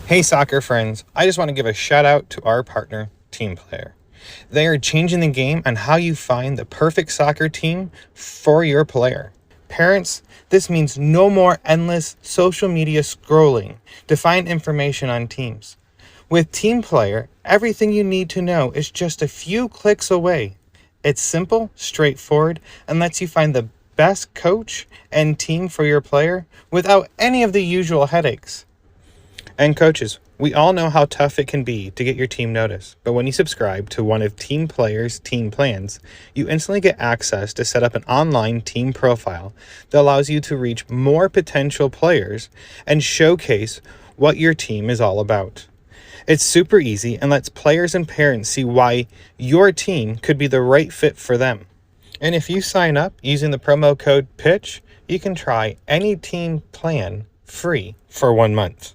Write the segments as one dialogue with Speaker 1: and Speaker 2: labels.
Speaker 1: Hey soccer friends, I just want to give a shout out to our partner, Team Player. They are changing the game on how you find the perfect soccer team for your player. Parents, this means no more endless social media scrolling to find information on teams. With Team Player, everything you need to know is just a few clicks away. It's simple, straightforward, and lets you find the best coach and team for your player without any of the usual headaches. And coaches, we all know how tough it can be to get your team noticed, but when you subscribe to one of Team Player's team plans, you instantly get access to set up an online team profile that allows you to reach more potential players and showcase what your team is all about. It's super easy and lets players and parents see why your team could be the right fit for them. And if you sign up using the promo code PITCH, you can try any team plan free for 1 month.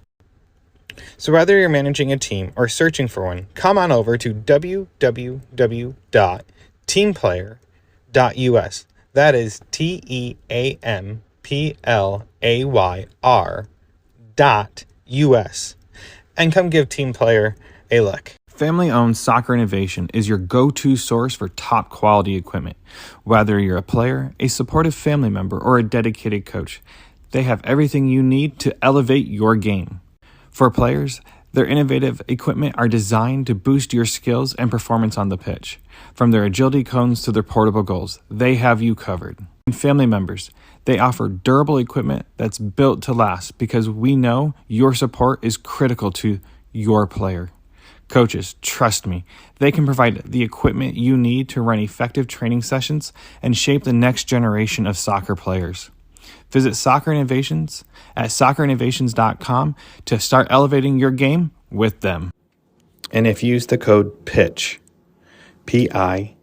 Speaker 1: So whether you're managing a team or searching for one, come on over to www.teamplayer.us. That is TEAMPLAYR.US. And come give Team Player a look. Family-owned Soccer Innovation is your go-to source for top quality equipment. Whether you're a player, a supportive family member, or a dedicated coach, they have everything you need to elevate your game. For players, their innovative equipment are designed to boost your skills and performance on the pitch. From their agility cones to their portable goals, they have you covered. And family members, they offer durable equipment that's built to last because we know your support is critical to your player. Coaches, trust me, they can provide the equipment you need to run effective training sessions and shape the next generation of soccer players. Visit Soccer Innovations at soccerinnovations.com to start elevating your game with them. And if you use the code PITCH, PITCH,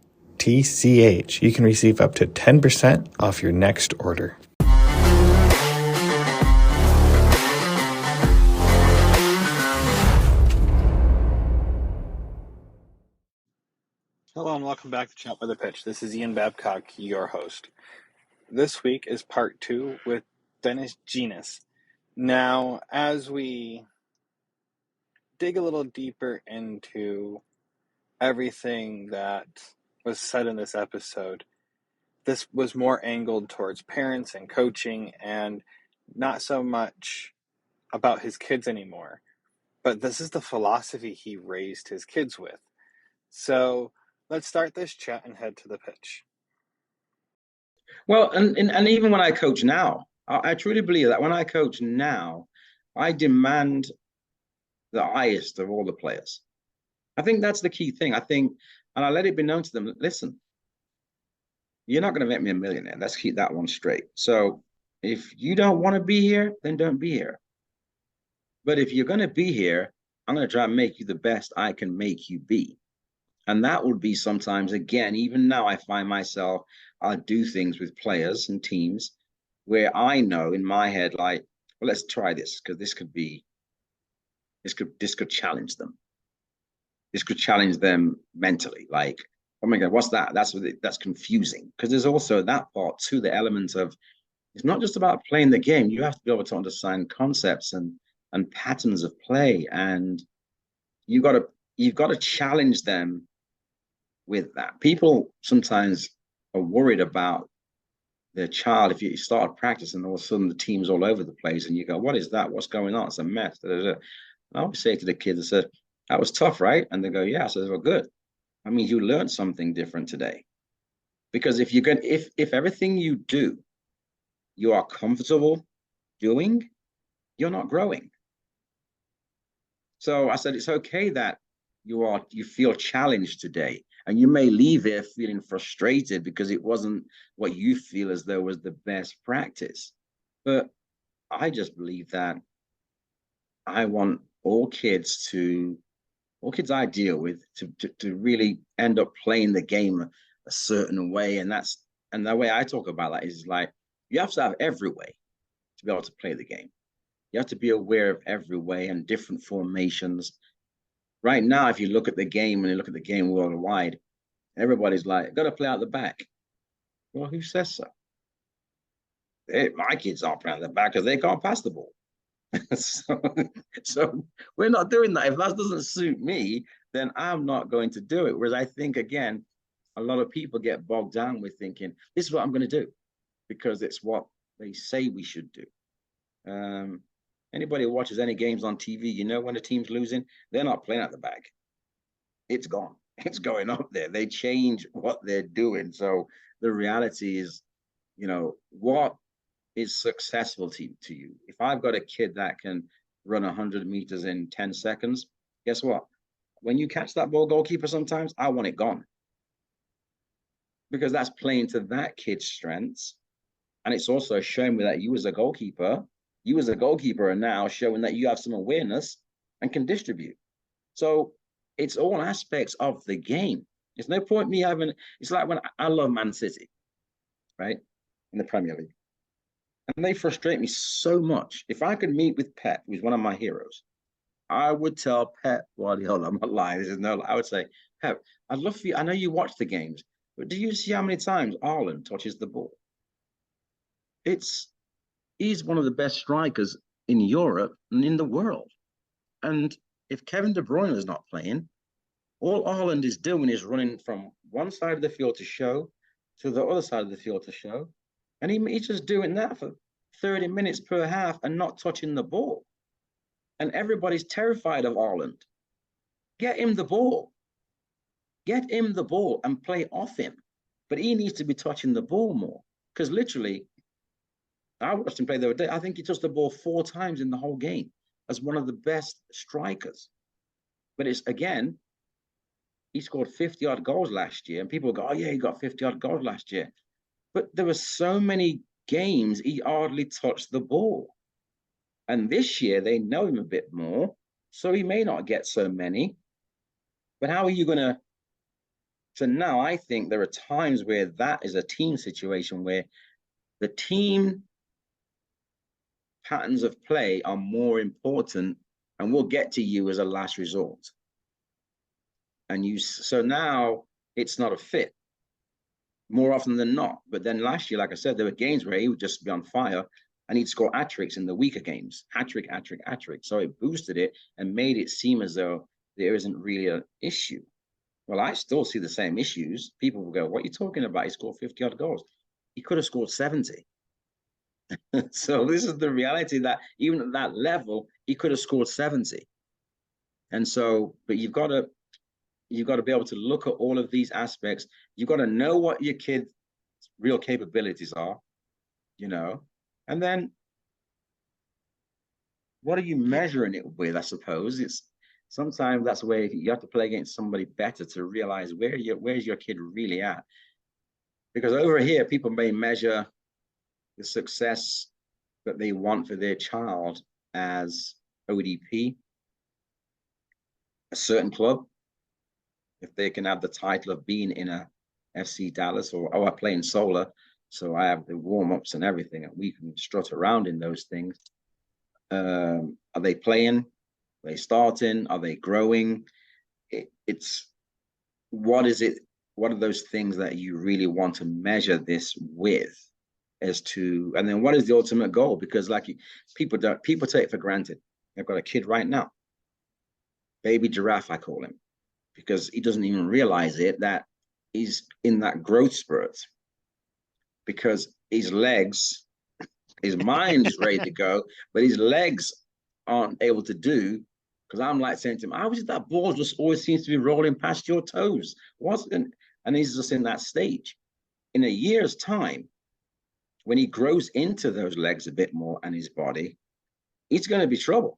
Speaker 1: you can receive up to 10% off your next order. Hello and welcome back to Chat by the Pitch. This is Ian Babcock, your host. This week is part 2 with Dennis Genas. Now, as we dig a little deeper into everything that was said in this episode, this was more angled towards parents and coaching and not so much about his kids anymore. But this is the philosophy he raised his kids with. So let's start this chat and head to the pitch.
Speaker 2: Well, and even when I coach now, I truly believe that when I coach now, I demand the highest of all the players. I think that's the key thing. I think, and I let it be known to them, listen, you're not going to make me a millionaire. Let's keep that one straight. So if you don't want to be here, then don't be here. But if you're going to be here, I'm going to try and make you the best I can make you be. And that would be sometimes, again, even now I find myself, I'll do things with players and teams where I know in my head, like, well, let's try this because this could challenge them. This could challenge them mentally. Like, oh my God, what's that? That's confusing. Because there's also that part too, the element of it's not just about playing the game. You have to be able to understand concepts and patterns of play. And you've got to challenge them with that. People sometimes are worried about their child. If you start practicing, all of a sudden the team's all over the place, and you go, "What is that? What's going on? It's a mess." And I always say to the kids, I said, "That was tough, right?" And they go, "Yeah." I said, "Well, good. I mean, you learned something different today." Because if everything you do, you are comfortable doing, you're not growing. So I said, it's okay that you feel challenged today. And you may leave here feeling frustrated because it wasn't what you feel as though was the best practice. But I just believe that I want all kids I deal with to really end up playing the game a certain way. And the way I talk about that is like you have to have every way to be able to play the game. You have to be aware of every way and different formations. Right now, if you look at the game and you look at the game worldwide, everybody's like, got to play out the back. Well, who says so? My kids aren't playing out the back because they can't pass the ball. so, so we're not doing that. If that doesn't suit me, then I'm not going to do it. Whereas I think, again, a lot of people get bogged down with thinking, this is what I'm going to do because it's what they say we should do. Anybody who watches any games on TV, you know, when a team's losing, they're not playing at the back. It's gone. It's going up there. They change what they're doing. So the reality is, you know, what is successful to you? If I've got a kid that can run 100 meters in 10 seconds, guess what? When you catch that ball, goalkeeper, sometimes I want it gone because that's playing to that kid's strengths. And it's also showing me that you as a goalkeeper are now showing that you have some awareness and can distribute. So it's all aspects of the game. There's no point me having, it's like when I love Man City, right? In the Premier League. And they frustrate me so much. If I could meet with Pep, who's one of my heroes, I would tell Pep, well, I'm not lying. This is no, I would say, Pep, I'd love for you. I know you watch the games, but do you see how many times Haaland touches the ball? He's one of the best strikers in Europe and in the world. And if Kevin De Bruyne is not playing, all Haaland is doing is running from one side of the field to show to the other side of the field to show. And he's just doing that for 30 minutes per half and not touching the ball. And everybody's terrified of Haaland. Get him the ball. Get him the ball and play off him. But he needs to be touching the ball more. Because literally, I watched him play the other day. I think he touched the ball 4 times in the whole game as one of the best strikers. But it's, again, he scored 50-odd goals last year. And people go, oh, yeah, he got 50-odd goals last year. But there were so many games he hardly touched the ball. And this year, they know him a bit more. So he may not get so many. But how are you going to? So now I think there are times where that is a team situation where the team patterns of play are more important and will get to you as a last resort. And so now it's not a fit more often than not. But then last year, like I said, there were games where he would just be on fire and he'd score hat-tricks in the weaker games. Hat-trick, hat-trick, hat-trick. So it boosted it and made it seem as though there isn't really an issue. Well, I still see the same issues. People will go, what are you talking about? He scored 50-odd goals. He could have scored 70. So this is the reality that even at that level, he could have scored 70. And so, but you've got to be able to look at all of these aspects. You've got to know what your kid's real capabilities are, you know, and then what are you measuring it with? I suppose it's sometimes that's where you have to play against somebody better to realize where's your kid really at. Because over here, people may measure the success that they want for their child as ODP, a certain club, if they can have the title of being in a FC Dallas or I play in Solar, so I have the warm-ups and everything, and we can strut around in those things. Are they playing? Are they starting? Are they growing? It's what is it? What are those things that you really want to measure this with? As to, and then what is the ultimate goal? Because like people take it for granted. I've got a kid right now, baby giraffe, I call him, because he doesn't even realize it that he's in that growth spurt because his legs, his mind is ready to go, but his legs aren't able to do. Because I'm like saying to him, how is it that ball just always seems to be rolling past your toes? And he's just in that stage. In a year's time, when he grows into those legs a bit more and his body, it's going to be trouble.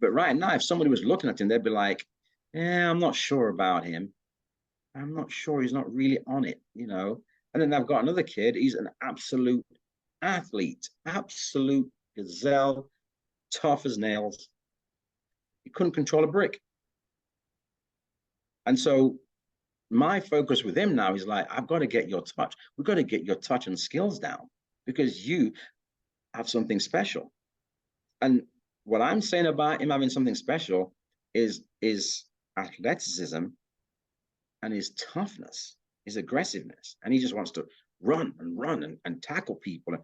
Speaker 2: But right now, if somebody was looking at him, they'd be like, yeah, I'm not sure about him. I'm not sure he's not really on it, you know. And then I've got another kid. He's an absolute athlete, absolute gazelle, tough as nails. He couldn't control a brick. And so my focus with him now is like, I've got to get your touch. We've got to get your touch and skills down because you have something special. And what I'm saying about him having something special is athleticism and his toughness, his aggressiveness. And he just wants to run and tackle people.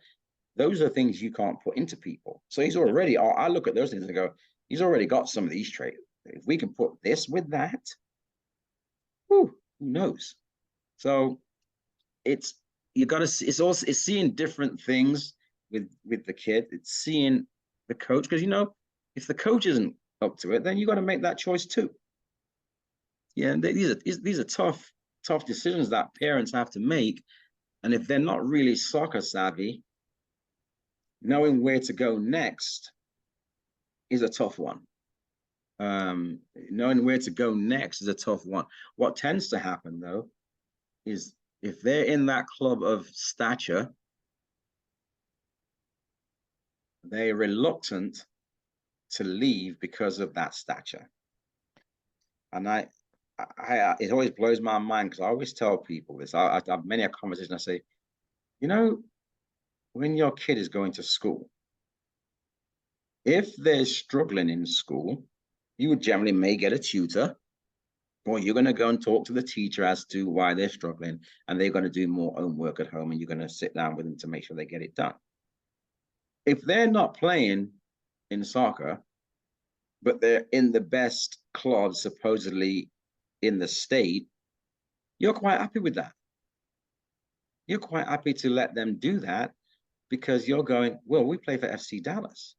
Speaker 2: those are things you can't put into people. So he's already, I look at those things and go, he's already got some of these traits. If we can put this with that, who knows? So it's you got to. It's also it's seeing different things with the kid. It's seeing the coach because if the coach isn't up to it, then you got to make that choice too. Yeah, and these are tough decisions that parents have to make, and if they're not really soccer savvy, knowing where to go next is a tough one. Knowing where to go next is a tough one. What tends to happen though is if they're in that club of stature, they're reluctant to leave because of that stature. And it always blows my mind because I always tell people this. I have many a conversation. I say, when your kid is going to school, if they're struggling in school, you would generally may get a tutor, or you're going to go and talk to the teacher as to why they're struggling, and they're going to do more homework at home, and you're going to sit down with them to make sure they get it done. If they're not playing in soccer, but they're in the best club supposedly in the state, you're quite happy with that. You're quite happy to let them do that because you're going, well, we play for FC Dallas.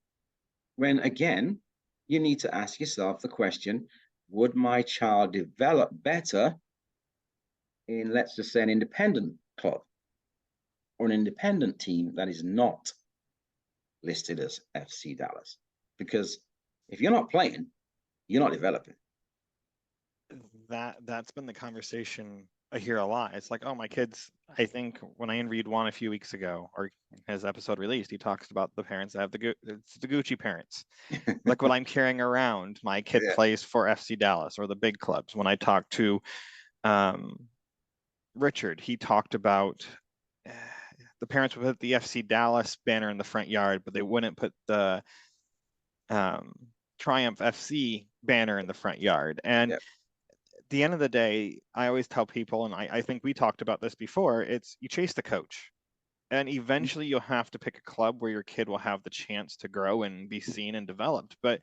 Speaker 2: When again, you need to ask yourself the question, would my child develop better in, let's just say, an independent club or an independent team that is not listed as FC Dallas? Because if you're not playing, you're not developing.
Speaker 3: That's been the conversation I hear a lot. It's like, oh, my kids, I think when I interviewed Juan a few weeks ago, or his episode released, he talks about the parents that have it's the Gucci parents. Like what I'm carrying around, my kid plays for FC Dallas or the big clubs. When I talked to Richard, he talked about the parents would put the FC Dallas banner in the front yard, but they wouldn't put the Triumph FC banner in the front yard. And at the end of the day, I always tell people, and I think we talked about this before, it's you chase the coach. And eventually you'll have to pick a club where your kid will have the chance to grow and be seen and developed. But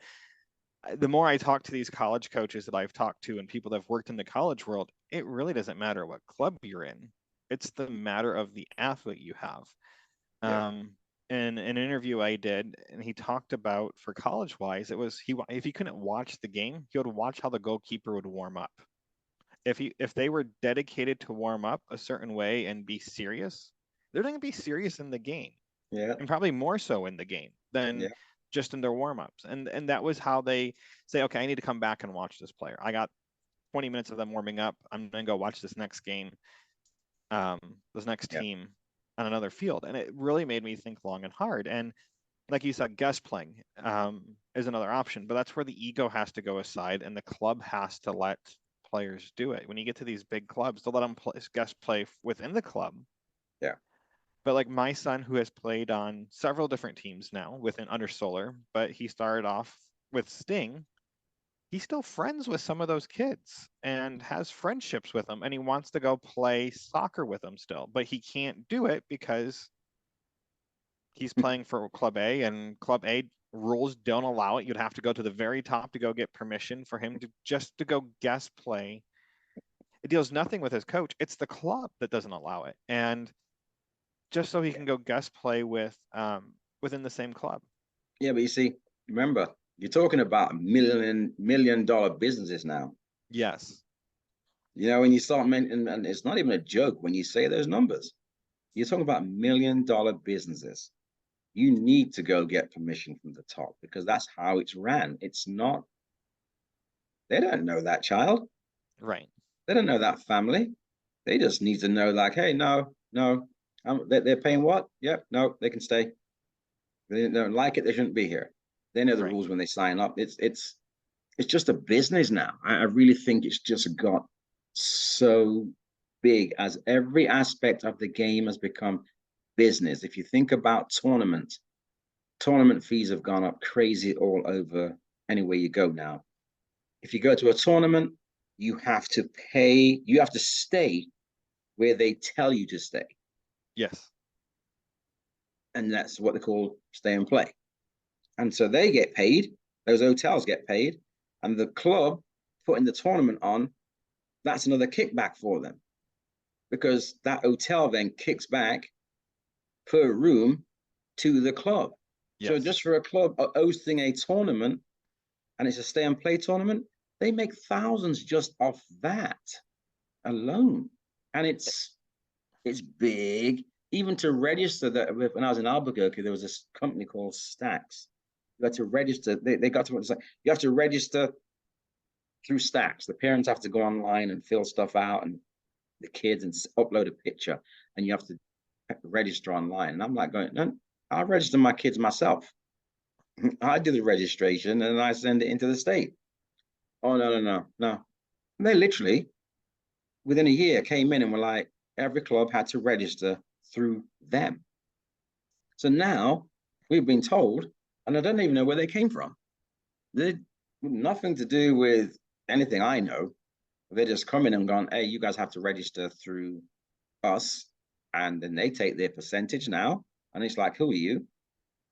Speaker 3: the more I talk to these college coaches that I've talked to and people that have worked in the college world, it really doesn't matter what club you're in. It's the matter of the athlete you have. In an interview I did, and he talked about for college wise, it was if he couldn't watch the game, he would watch how the goalkeeper would warm up. If they were dedicated to warm up a certain way and be serious, they're going to be serious in the game. And probably more so in the game than just in their warm-ups. And that was how they say, okay, I need to come back and watch this player. I got 20 minutes of them warming up. I'm going to go watch this next game, this next team on another field. And it really made me think long and hard. And like you said, guest playing is another option, but that's where the ego has to go aside and the club has to let players do it. When you get to these big clubs, they'll let them guest play within the club. But like my son, who has played on several different teams now within under Solar, but he started off with Sting, he's still friends with some of those kids and has friendships with them, and he wants to go play soccer with them still, but he can't do it because he's playing for Club A, and Club A rules don't allow it. You'd have to go to the very top to go get permission for him to go guest play. It deals nothing with his coach. It's the club that doesn't allow it. And just so he can go guest play with within the same club.
Speaker 2: Yeah, but you see, remember, you're talking about million dollar businesses now.
Speaker 3: Yes.
Speaker 2: When you start mentioning, and it's not even a joke when you say those numbers. You're talking about $1 million businesses. You need to go get permission from the top because that's how it's ran. It's not, they don't know that child.
Speaker 3: Right.
Speaker 2: They don't know that family. They just need to know, like, hey, no, they're paying what? Yep, no, they can stay. They don't like it, they shouldn't be here. They know the rules when they sign up. It's just a business now. I really think it's just got so big as every aspect of the game has become business. If you think about tournament fees have gone up crazy all over anywhere you go now. If you go to a tournament, you have to pay, you have to stay where they tell you to stay.
Speaker 3: Yes.
Speaker 2: and that's what they call stay and play. And so they get paid, those hotels get paid, and the club putting the tournament on, that's another kickback for them, because that hotel then kicks back per room to the club.
Speaker 3: Yes.
Speaker 2: So just for a club hosting a tournament, and it's a stay and play tournament, they make thousands just off that alone. And it's big. Even to register that, when I was in Albuquerque, there was this company called Stacks. You had to register. They got to, you have to register through Stacks. The parents have to go online and fill stuff out, and the kids, and upload a picture, and you have to register online. And I'm like going, no, I'll register my kids myself. I do the registration and I send it into the state. Oh, no. And they literally, within a year, came in and were like, every club had to register through them. So now we've been told, and I don't even know where they came from. They're nothing to do with anything I know. They're just coming and gone, hey, you guys have to register through us. And then they take their percentage now. And it's like, who are you?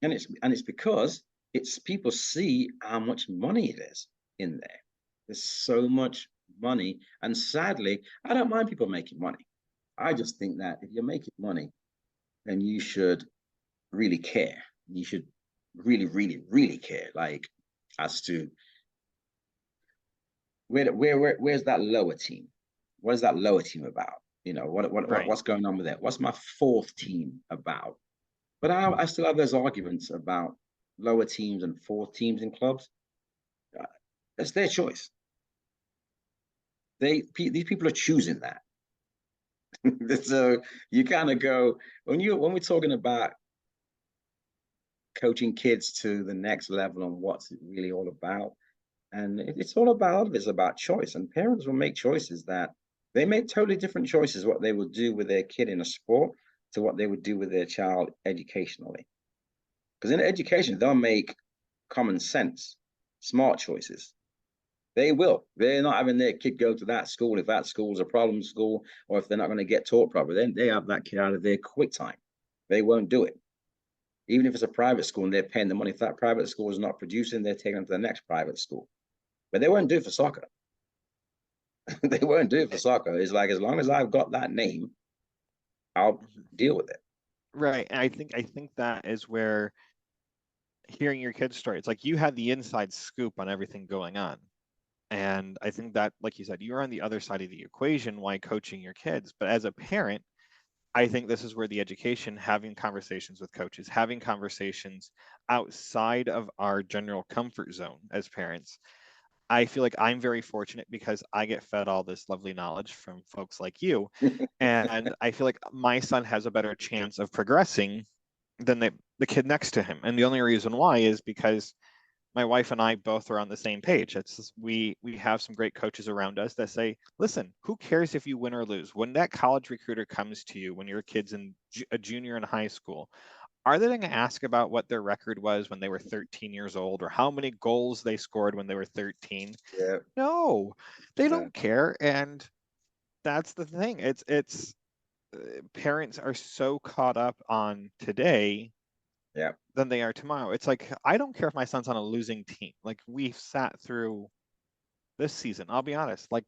Speaker 2: And it's because it's people see how much money it is in there. There's so much money. And sadly, I don't mind people making money. I just think that if you're making money, then you should really care. You should really, really, really care, like, as to where's that lower team? What is that lower team about? You know, what's going on with that? What's my fourth team about? But I still have those arguments about lower teams and fourth teams in clubs. That's their choice. These people are choosing that. So you kind of go, when we're talking about coaching kids to the next level and what's it really all about, and it's about choice, and parents will make choices that they make totally different choices what they will do with their kid in a sport to what they would do with their child educationally. Because in education, they'll make common sense, smart choices. They will. They're not having their kid go to that school if that school's a problem school, or if they're not going to get taught properly. Then they have that kid out of there quick time. They won't do it. Even if it's a private school and they're paying the money, if that private school is not producing, they're taking them to the next private school. But they won't do it for soccer. They won't do it for soccer. It's like, as long as I've got that name, I'll deal with it.
Speaker 3: Right. And I think that is where hearing your kid's story, it's like you had the inside scoop on everything going on. And I think that, like you said, you're on the other side of the equation while coaching your kids. But as a parent, I think this is where the education, having conversations with coaches, having conversations outside of our general comfort zone as parents. I feel like I'm very fortunate because I get fed all this lovely knowledge from folks like you. And I feel like my son has a better chance of progressing than the kid next to him. And the only reason why is because my wife and I both are on the same page. It's just, we have some great coaches around us that say, listen, who cares if you win or lose? When that college recruiter comes to you, when your kid's in a junior in high school, are they going to ask about what their record was when they were 13 years old, or how many goals they scored when they were 13?
Speaker 2: Yeah.
Speaker 3: No, they don't care. And that's the thing. It's parents are so caught up on today than they are tomorrow. It's like, I don't care if my son's on a losing team. Like, we've sat through this season. I'll be honest, like,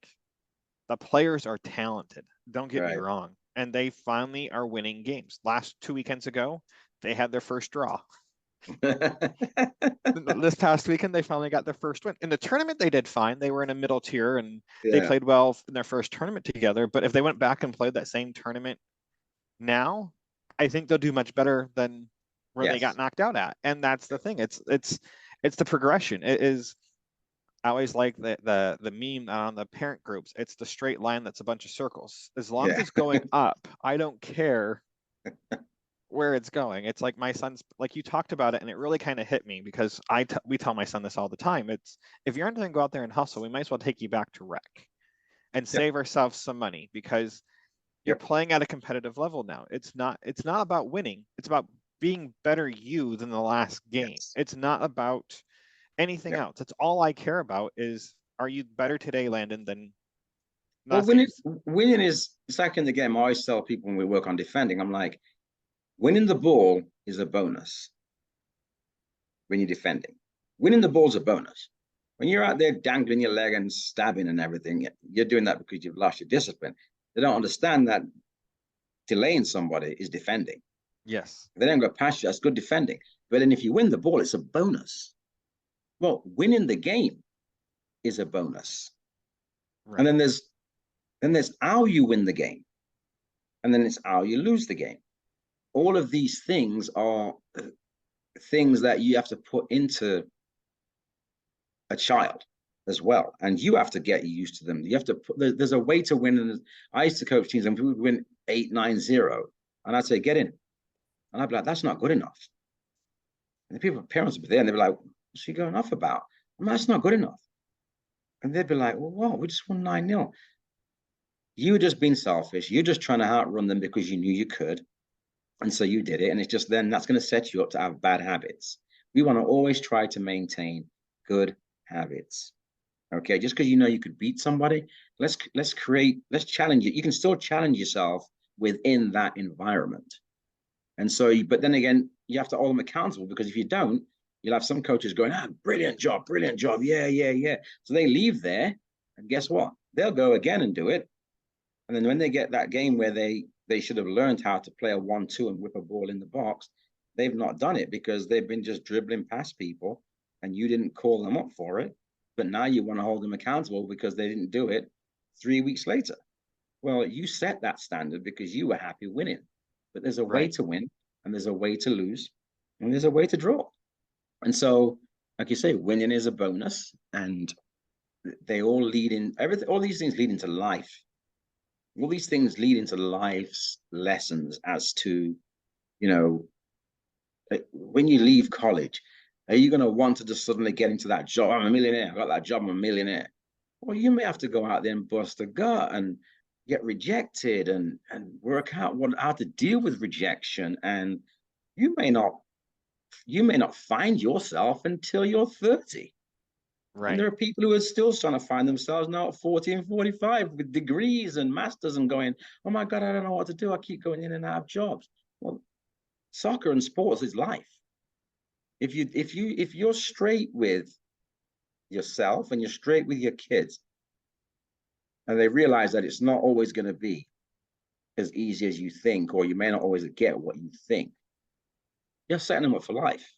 Speaker 3: the players are talented. Don't get me wrong. And they finally are winning games. Last 2 weekends ago, they had their first draw. This past weekend, they finally got their first win. In the tournament, they did fine. They were in a middle tier and they played well in their first tournament together. But if they went back and played that same tournament now, I think they'll do much better than where they got knocked out at. And that's the thing. It's the progression. It is. I always like the meme on the parent groups. It's the straight line that's a bunch of circles. As long as it's going up, I don't care where it's going. It's like my son's, like you talked about it, and it really kind of hit me because we tell my son this all the time. It's, if you're not going to go out there and hustle, we might as well take you back to rec and save ourselves some money, because you're playing at a competitive level now. It's not about winning. It's about being better you than the last game. It's not about anything else. That's all I care about is, are you better today, Landon, than
Speaker 2: well, winning is, it's like in the game. I always tell people when we work on defending, I'm like, Winning the ball is a bonus when you're defending. Winning the ball is a bonus. When you're out there dangling your leg and stabbing and everything, you're doing that because you've lost your discipline. They don't understand that delaying somebody is defending.
Speaker 3: Yes.
Speaker 2: If they don't go past you, that's good defending. But then if you win the ball, it's a bonus. Well, winning the game is a bonus.
Speaker 3: Right.
Speaker 2: And then there's how you win the game. And then it's how you lose the game. All of these things are things that you have to put into a child as well. And you have to get used to them. You have to put, there's a way to win. And I used to coach teams and we would win 8-9-0. And I'd say, get in. And I'd be like, that's not good enough. And the people, parents would be there and they'd be like, what's she going off about? I'm like, that's not good enough. And they'd be like, well, what? We just won 9-0. You were just being selfish. You're just trying to outrun them because you knew you could. And so you did it. And it's just then that's going to set you up to have bad habits. We want to always try to maintain good habits. Okay. Just because you know you could beat somebody, let's challenge it. You can still challenge yourself within that environment. And so, but then again, you have to hold them accountable, because if you don't, you'll have some coaches going, brilliant job. Yeah. So they leave there, and guess what? They'll go again and do it. And then when they get that game where they should have learned how to play a 1-2 and whip a ball in the box, they've not done it because they've been just dribbling past people and you didn't call them up for it. But now you want to hold them accountable because they didn't do it 3 weeks later. Well, you set that standard because you were happy winning. But there's a way to win, and there's a way to lose, and there's a way to draw. And so, like you say, winning is a bonus, and they all lead in everything. All these things lead into life. All these things lead into life's lessons as to, you know, when you leave college, are you going to want to just suddenly get into that job? I'm a millionaire. I got that job. I'm a millionaire. Well, you may have to go out there and bust a gut and get rejected and work out how to deal with rejection. And you may not find yourself until you're 30.
Speaker 3: Right.
Speaker 2: And there are people who are still trying to find themselves now at 40 and 45 with degrees and masters and going, oh my God, I don't know what to do. I keep going in and out of jobs. Well, soccer and sports is life. If you're straight with yourself and you're straight with your kids, and they realize that it's not always going to be as easy as you think, or you may not always get what you think, you're setting them up for life.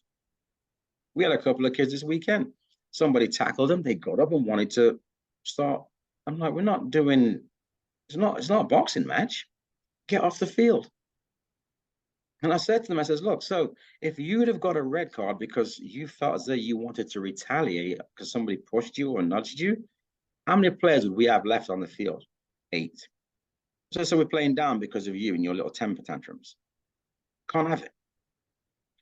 Speaker 2: We had a couple of kids this weekend. Somebody tackled them. They got up and wanted to start. I'm like, we're not doing. It's not a boxing match. Get off the field. And I said to them, I says, look, so if you'd have got a red card because you felt as though you wanted to retaliate because somebody pushed you or nudged you, how many players would we have left on the field? 8. So we're playing down because of you and your little temper tantrums. Can't have it.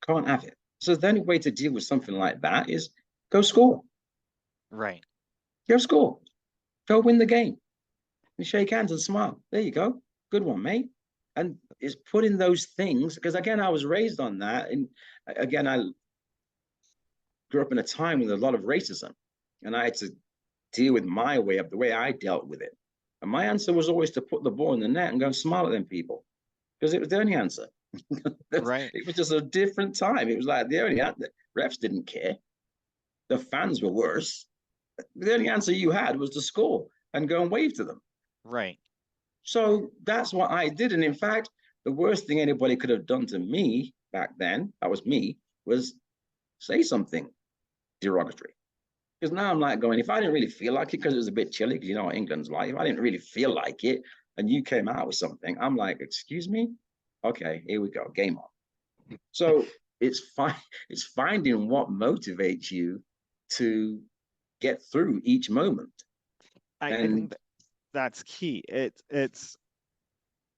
Speaker 2: Can't have it. So the only way to deal with something like that is go score.
Speaker 3: Right.
Speaker 2: Go score. Go win the game. And shake hands and smile. There you go. Good one, mate. And it's putting those things, because again, I was raised on that. And again, I grew up in a time with a lot of racism. And I had to deal with my way of the way I dealt with it. And my answer was always to put the ball in the net and go and smile at them people, because it was the only answer.
Speaker 3: Right.
Speaker 2: It was just a different time. It was like the only answer. Refs didn't care. The fans were worse. The only answer you had was to score and go and wave to them.
Speaker 3: Right.
Speaker 2: So that's what I did. And in fact, the worst thing anybody could have done to me back then, that was me, was say something derogatory. Because now I'm like going, if I didn't really feel like it, because it was a bit chilly, because you know what England's like, if I didn't really feel like it and you came out with something, I'm like, excuse me? Okay, here we go, game on. So it's finding what motivates you to get through each moment.
Speaker 3: I think that's key. It's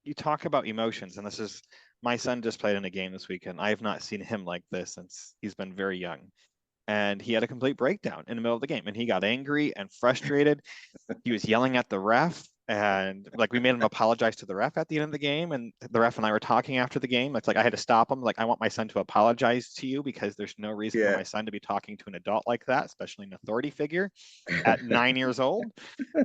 Speaker 3: you talk about emotions, and this is my son just played in a game this weekend. I have not seen him like this since he's been very young. And he had a complete breakdown in the middle of the game, and he got angry and frustrated. He was yelling at the ref, And like we made him apologize to the ref at the end of the game, and the ref and I were talking after the game. It's like I had to stop him. Like, I want my son to apologize to you because there's no reason for my son to be talking to an adult like that, especially an authority figure at 9 years old.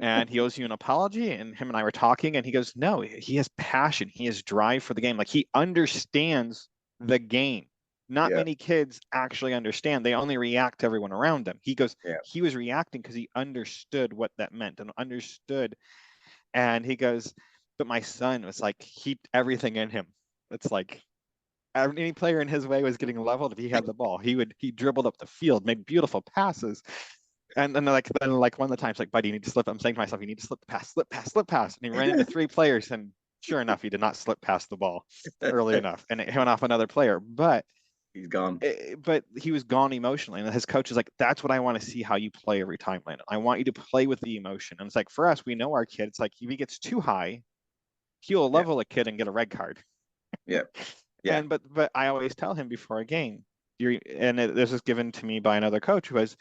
Speaker 3: And he owes you an apology. And him and I were talking, and he goes, no, he has passion, he has drive for the game. Like, he understands the game. Not many kids actually understand. They only react to everyone around them. He goes, he was reacting because he understood what that meant and understood. And he goes, but my son was like, heaped everything in him. It's like any player in his way was getting leveled if he had the ball. He dribbled up the field, made beautiful passes. And then like one of the times, like, buddy, you need to slip. I'm saying to myself, you need to slip the pass, slip pass, slip pass. And he ran into 3 players, and sure enough, he did not slip past the ball early enough, and it went off another player. But
Speaker 2: he's gone.
Speaker 3: But he was gone emotionally, and his coach is like, "That's what I want to see how you play every time, Landon. I want you to play with the emotion." And it's like, for us, we know our kid. It's like if he gets too high, he'll level a kid and get a red card.
Speaker 2: Yeah.
Speaker 3: And but I always tell him before a game, this was given to me by another coach who was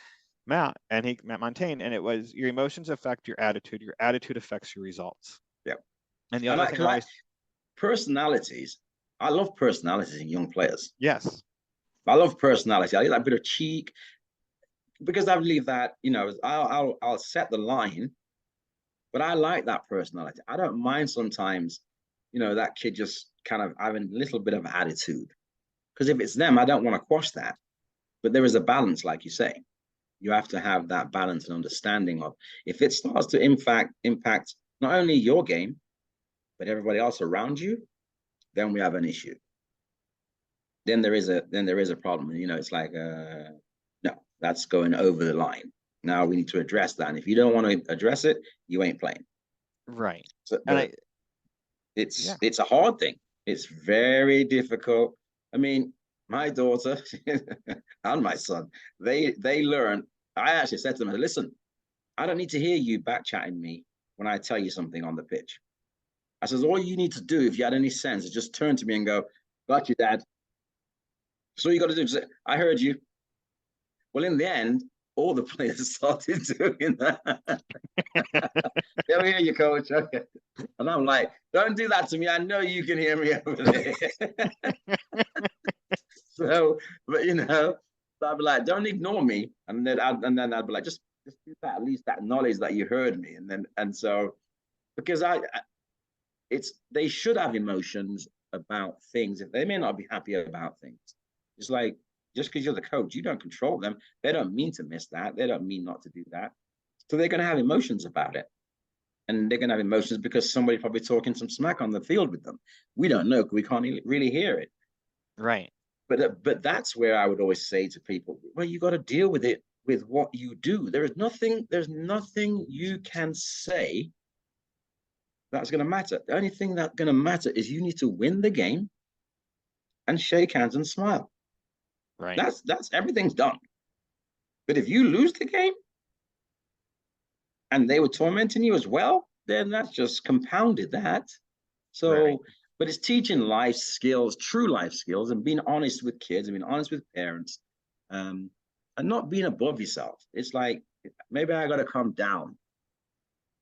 Speaker 3: Matt Montaigne, and it was, your emotions affect your attitude. Your attitude affects your results.
Speaker 2: Yeah.
Speaker 3: And the other thing
Speaker 2: personalities. I love personalities in young players.
Speaker 3: Yes.
Speaker 2: I love personality. I like a bit of cheek, because I believe that, I'll set the line, but I like that personality. I don't mind sometimes, that kid just kind of having a little bit of attitude, because if it's them, I don't want to quash that. But there is a balance, like you say. You have to have that balance and understanding of, if it starts to impact not only your game, but everybody else around you, then we have an issue. Then there is a problem. It's like, no, that's going over the line. Now we need to address that. And if you don't want to address it, you ain't playing.
Speaker 3: Right.
Speaker 2: So, it's a hard thing. It's very difficult. I mean, my daughter and my son, they learn. I actually said to them, listen, I don't need to hear you back chatting me when I tell you something on the pitch. I says, all you need to do, if you had any sense, is just turn to me and go, got you, Dad. So you got to do is say, I heard you. Well, in the end, all the players started doing that. Yeah, we hear you, coach. Okay. And I'm like, don't do that to me. I know you can hear me over there. So, but so I'd be like, don't ignore me. And then I'd be like, just do that, at least that knowledge that you heard me. And so, because they should have emotions about things. If they may not be happy about things, it's like, just because you're the coach, you don't control them. They don't mean to miss that. They don't mean not to do that. So they're going to have emotions about it. And they're going to have emotions because somebody's probably talking some smack on the field with them. We don't know, because we can't really hear it.
Speaker 3: Right.
Speaker 2: But that's where I would always say to people, well, you got to deal with it with what you do. There's nothing you can say that's going to matter. The only thing that's going to matter is you need to win the game and shake hands and smile.
Speaker 3: Right.
Speaker 2: That's everything's done. But if you lose the game and they were tormenting you as well, then that's just compounded that. So, but it's teaching life skills, true life skills, and being honest with kids, and being honest with parents, and not being above yourself. It's like, maybe I got to come down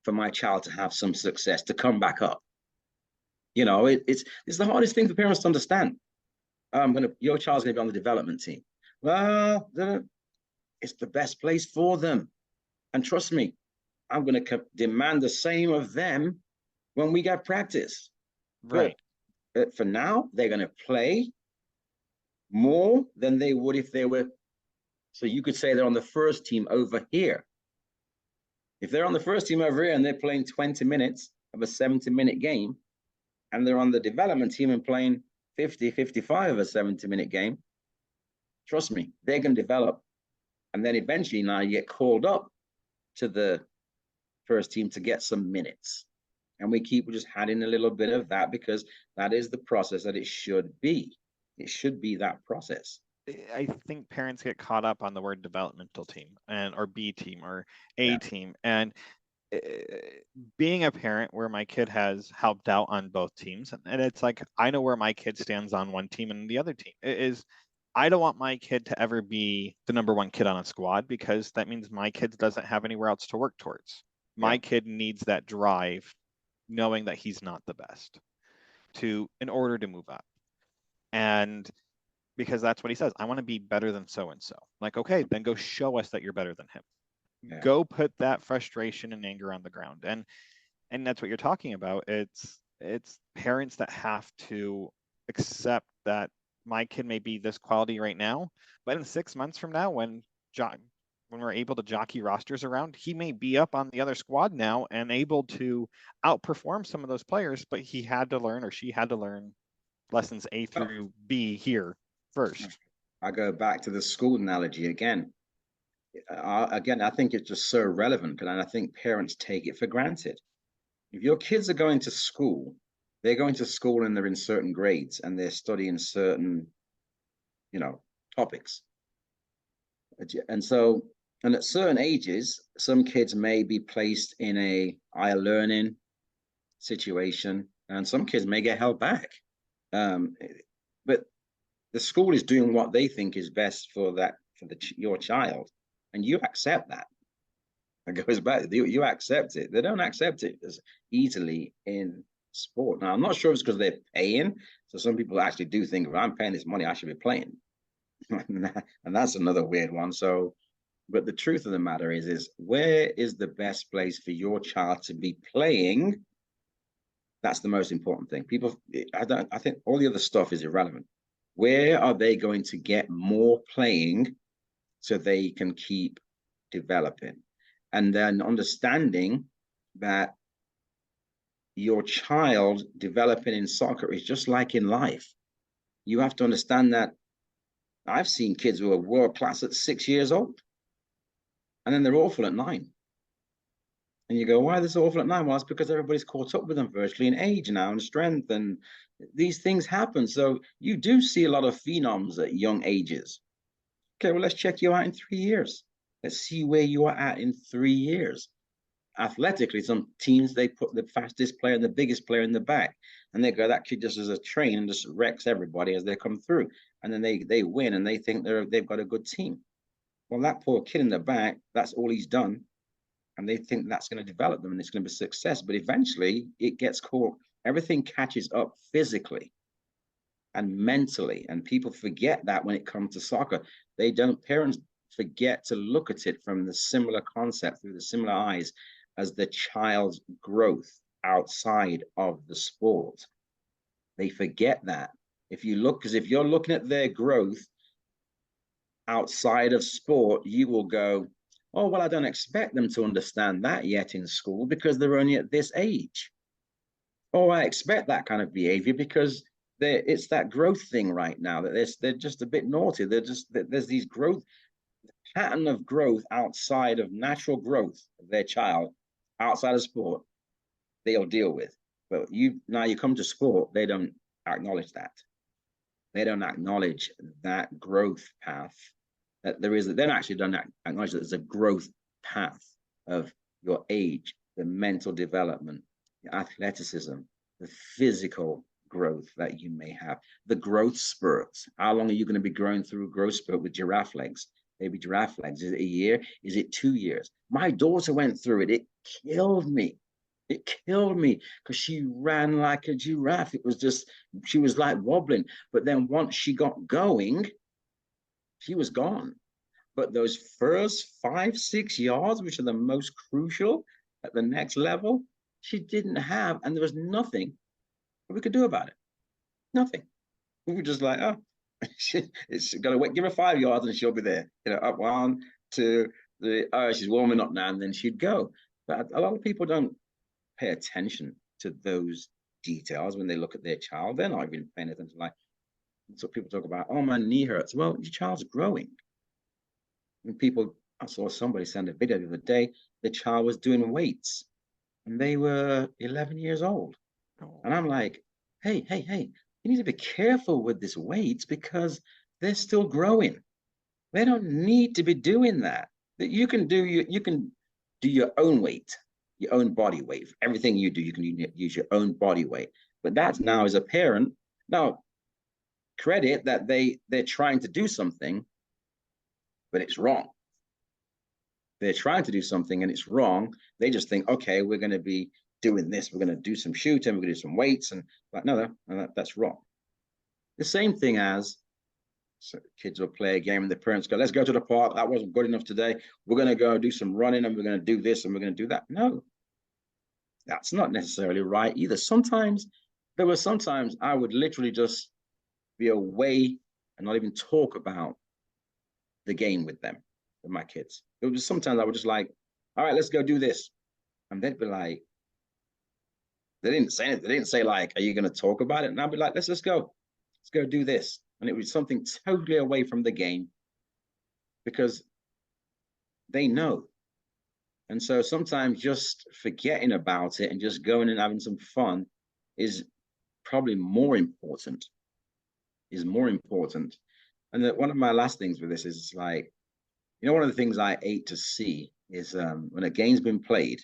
Speaker 2: for my child to have some success, to come back up. It's the hardest thing for parents to understand. Your child's gonna be on the development team. Well, it's the best place for them. And trust me, I'm going to demand the same of them when we get practice.
Speaker 3: Right.
Speaker 2: But for now, they're going to play more than they would if they were. So you could say they're on the first team over here. If they're on the first team over here and they're playing 20 minutes of a 70-minute game, and they're on the development team and playing 50, 55 of a 70-minute game, trust me, they're going to develop. And then eventually now you get called up to the first team to get some minutes. And we keep just adding a little bit of that, because that is the process that it should be. It should be that process.
Speaker 3: I think parents get caught up on the word developmental team or B team or A team. And being a parent where my kid has helped out on both teams, and it's like, I know where my kid stands on one team and the other team is, I don't want my kid to ever be the number one kid on a squad, because that means my kid doesn't have anywhere else to work towards. My kid needs that drive knowing that he's not the best in order to move up. And because that's what he says, I want to be better than so-and-so. Like, okay, then go show us that you're better than him. Yeah. Go put that frustration and anger on the ground. And that's what you're talking about. It's parents that have to accept that my kid may be this quality right now, but in 6 months from now, when we're able to jockey rosters around, he may be up on the other squad now and able to outperform some of those players, but he had to learn, or she had to learn, lessons A through B here first.
Speaker 2: I go back to the school analogy again. I think it's just so relevant, and I think parents take it for granted. If your kids are going to school, they're going to school and they're in certain grades and they're studying certain, topics. And at certain ages, some kids may be placed in a higher learning situation, and some kids may get held back. But the school is doing what they think is best for your child, and you accept that. It goes back, you accept it. They don't accept it as easily in sport. Now, I'm not sure it's because they're paying. So some people actually do think, if I'm paying this money, I should be playing. And that's another weird one. So, but the truth of the matter is where is the best place for your child to be playing? That's the most important thing. I think all the other stuff is irrelevant. Where are they going to get more playing so they can keep developing? And then understanding that your child developing in soccer is just like in life. You have to understand that I've seen kids who are world class at 6 years old, and then they're awful at 9. And you go, why are they so awful at 9? Well, it's because everybody's caught up with them virtually in age now and strength, and these things happen. So you do see a lot of phenoms at young ages. Okay, well, let's check you out in 3 years. Let's see where you are at in 3 years. Athletically, some teams, they put the fastest player and the biggest player in the back, and they go, that kid just as a train and just wrecks everybody as they come through. And then they win and they think they've got a good team. Well, that poor kid in the back, that's all he's done. And they think that's going to develop them and it's going to be a success. But eventually it gets caught. Everything catches up physically and mentally. And people forget that when it comes to soccer. Parents forget to look at it from the similar concept, through the similar eyes, as the child's growth outside of the sport. They forget that. If you're looking at their growth outside of sport, you will go, oh, well, I don't expect them to understand that yet in school because they're only at this age. Oh, I expect that kind of behavior because it's that growth thing right now, that they're just a bit naughty. There's these growth, pattern of growth outside of natural growth of their child, outside of sport, they'll deal with. But you come to sport, they don't acknowledge that. They don't acknowledge that growth path that there is. They actually don't acknowledge that there's a growth path of your age, the mental development, the athleticism, the physical growth that you may have, the growth spurts. How long are you going to be growing through growth spurt with giraffe legs? Maybe giraffe legs. Is it a year? Is it 2 years? My daughter went through it. It killed me. It killed me because she ran like a giraffe. She was like wobbling. But then once she got going, she was gone. But those first 5-6 yards, which are the most crucial at the next level, she didn't have, and there was nothing we could do about it. Nothing. We were just like, oh, it's got to give her 5 yards and she'll be there. Up 1, 2, 3. Oh, she's warming up now, and then she'd go. But a lot of people don't pay attention to those details when they look at their child. They're not even paying attention. Like, so people talk about, oh, my knee hurts. Well, your child's growing. And I saw somebody send a video the other day, the child was doing weights and they were 11 years old. And I'm like, hey, you need to be careful with this weights because they're still growing. They don't need to be doing that. That you can do your own weight, your own body weight. For everything you do, you can use your own body weight. But that's now, as a parent, now credit that they're trying to do something, but it's wrong. They're trying to do something and it's wrong. They just think, okay, we're going to be doing this. We're going to do some shooting. We're going to do some weights. And like, no, that's wrong. The same thing as so kids will play a game and the parents go, let's go to the park. That wasn't good enough today. We're going to go do some running and we're going to do this and we're going to do that. No, that's not necessarily right either. Sometimes I would literally just be away and not even talk about the game with them, with my kids. It was just sometimes I would just like, all right, let's go do this. And they'd be like, they didn't say anything. They didn't say like, are you going to talk about it? And I'd be like, let's just go. Let's go do this. And it was something totally away from the game because they know. And so sometimes just forgetting about it and just going and having some fun is probably more important. And that one of my last things with this is like, you know, one of the things I hate to see is when a game's been played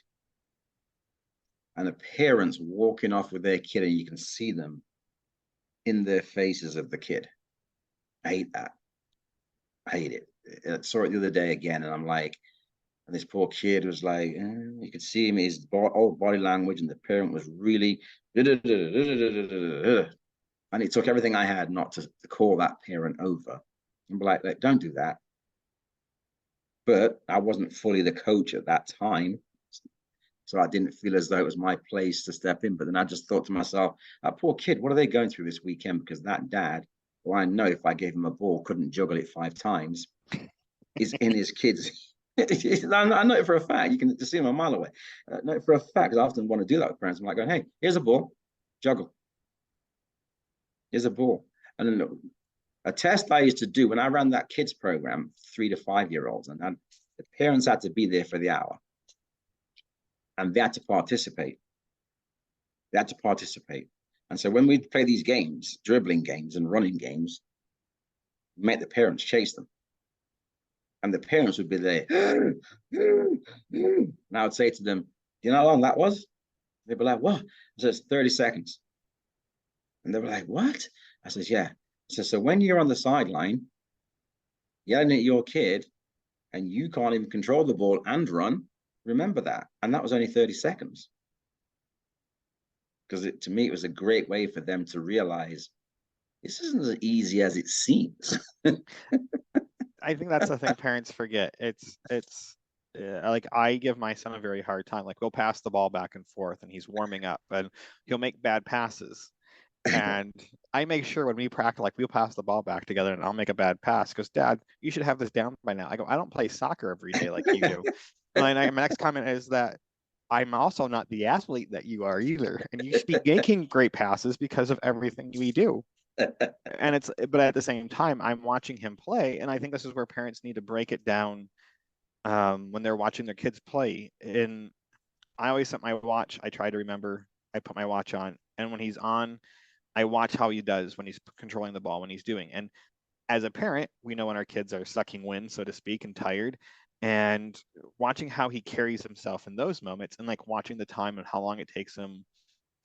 Speaker 2: and the parents walking off with their kid and you can see them in their faces of the kid. I hate that. I hate it. I saw it the other day again, and I'm like, and this poor kid was like, you could see him, his old body language, and the parent was really, and it took everything I had not to call that parent over and be like, don't do that. But I wasn't fully the coach at that time. So I didn't feel as though it was my place to step in. But then I just thought to myself, that poor kid, what are they going through this weekend? Because that dad, who I know if I gave him a ball, couldn't juggle it 5 times, is in his kids. I know it for a fact. You can just see him a mile away. I know it for a fact, because I often want to do that with parents. I'm like going, hey, here's a ball, juggle. Here's a ball. And then look, a test I used to do when I ran that kids program, 3 to 5 year olds, and the parents had to be there for the hour. And they had to participate. And so when we play these games, dribbling games and running games, make the parents chase them. And the parents would be there. And I would say to them, do you know how long that was? They'd be like, what? I said, it's 30 seconds. And they were like, what? I said, yeah. I said, so when you're on the sideline, yelling at your kid, and you can't even control the ball and run, remember that. And that was only 30 seconds. Because to me, it was a great way for them to realize this isn't as easy as it seems.
Speaker 3: I think that's the thing parents forget. It's like I give my son a very hard time. Like we'll pass the ball back and forth and he's warming up and he'll make bad passes. And I make sure when we practice, like we'll pass the ball back together and I'll make a bad pass because Dad, you should have this down by now. I go, I don't play soccer every day like you do. And my next comment is that I'm also not the athlete that you are either. And you should be making great passes because of everything we do. And but at the same time, I'm watching him play. And I think this is where parents need to break it down when they're watching their kids play. And I always set my watch. I try to remember, I put my watch on. And when he's on, I watch how he does when he's controlling the ball, when he's doing. And as a parent, we know when our kids are sucking wind, so to speak, and tired. And watching how he carries himself in those moments and like watching the time and how long it takes him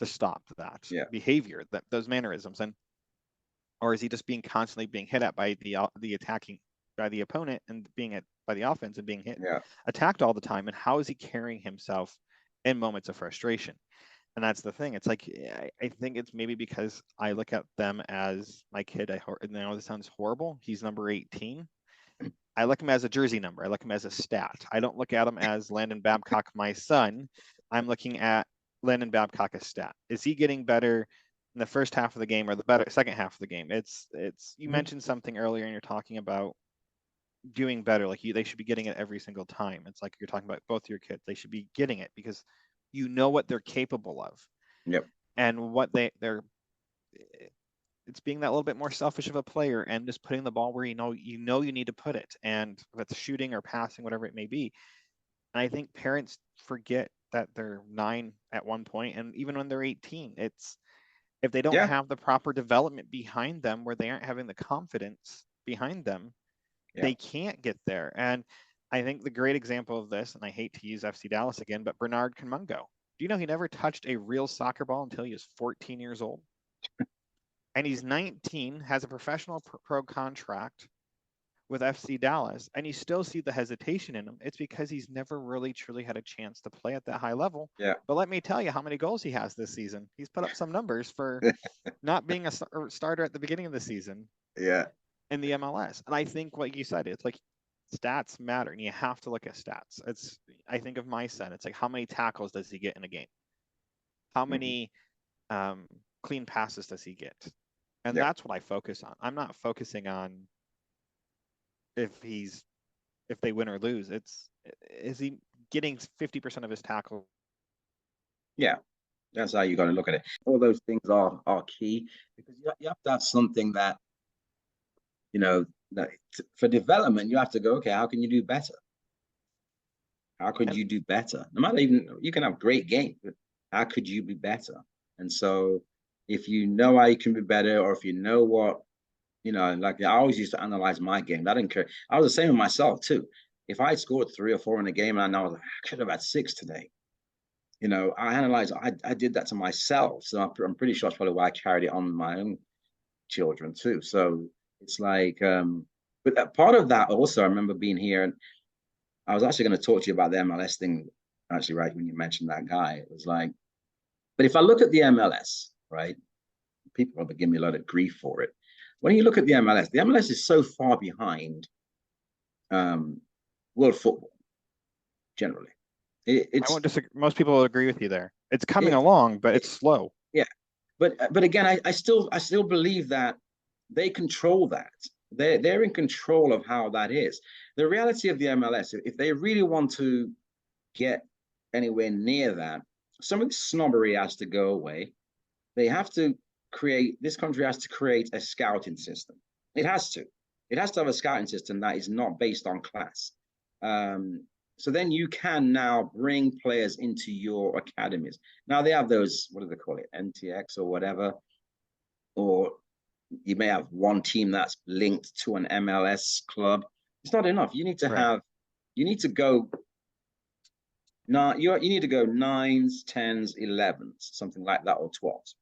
Speaker 3: to stop that behavior, those mannerisms. And or is he just being constantly being hit at by the attacking by the opponent and being hit by the offense and being attacked all the time? And how is he carrying himself in moments of frustration? And that's the thing. It's like I think it's maybe because I look at them as my kid. I know this sounds horrible. He's number 18. I look him as a jersey number. I look him as a stat. I don't look at him as Landon Babcock, my son. I'm looking at Landon Babcock as stat. Is he getting better in the first half of the game or the second half of the game? It's you mentioned something earlier and you're talking about doing better. Like they should be getting it every single time. It's like you're talking about both your kids. They should be getting it because you know what they're capable of.
Speaker 2: Yep.
Speaker 3: And what they're it's being that little bit more selfish of a player and just putting the ball where you know you need to put it. And if it's shooting or passing, whatever it may be. And I think parents forget that they're 9 at one point, and even when they're 18, it's if they don't have the proper development behind them, where they aren't having the confidence behind them, they can't get there. And I think the great example of this, and I hate to use FC Dallas again, but Bernard Kamungo. Do you know he never touched a real soccer ball until he was 14 years old? And he's 19, has a professional pro contract with FC Dallas, and you still see the hesitation in him. It's because he's never really truly had a chance to play at that high level.
Speaker 2: Yeah.
Speaker 3: But let me tell you how many goals he has this season. He's put up some numbers for not being a starter at the beginning of the season.
Speaker 2: Yeah.
Speaker 3: In the MLS. And I think what you said, it's like stats matter and you have to look at stats. I think of my son, it's like how many tackles does he get in a game? How many clean passes does he get? And that's what I focus on. I'm not focusing on if they win or lose. Is he getting 50% of his tackle?
Speaker 2: Yeah. That's how you got to look at it. All those things are key, because you have to have something that, that for development, you have to go, okay, how can you do better? How could you do better? No matter, even you can have great games, but how could you be better? And so if you know how you can be better, or if you know what, like I always used to analyze my game. I didn't care. I was the same with myself too. If I scored 3 or 4 in a game and I was like, I could have had 6 today. I analyzed, I did that to myself. So I'm pretty sure that's probably why I carried it on my own children too. So it's like, but part of that also, I remember being here, and I was actually going to talk to you about the MLS thing, actually, right, when you mentioned that guy. It was like, but if I look at the MLS, right, people probably give me a lot of grief for it. When you look at the MLS is so far behind world football, generally.
Speaker 3: I won't disagree. Most people will agree with you there. It's coming along, but it's slow.
Speaker 2: Yeah, but again, I still believe that they control that. They're in control of how that is. The reality of the MLS, if they really want to get anywhere near that, some of the snobbery has to go away. They have to this country has to create a scouting system. It has to. It has to have a scouting system that is not based on class. So then you can now bring players into your academies. Now they have those, what do they call it, NTX or whatever, or you may have one team that's linked to an MLS club. It's not enough. You need to have, you need to go, you need to go 9s, 10s, 11s, something like that, or 12s.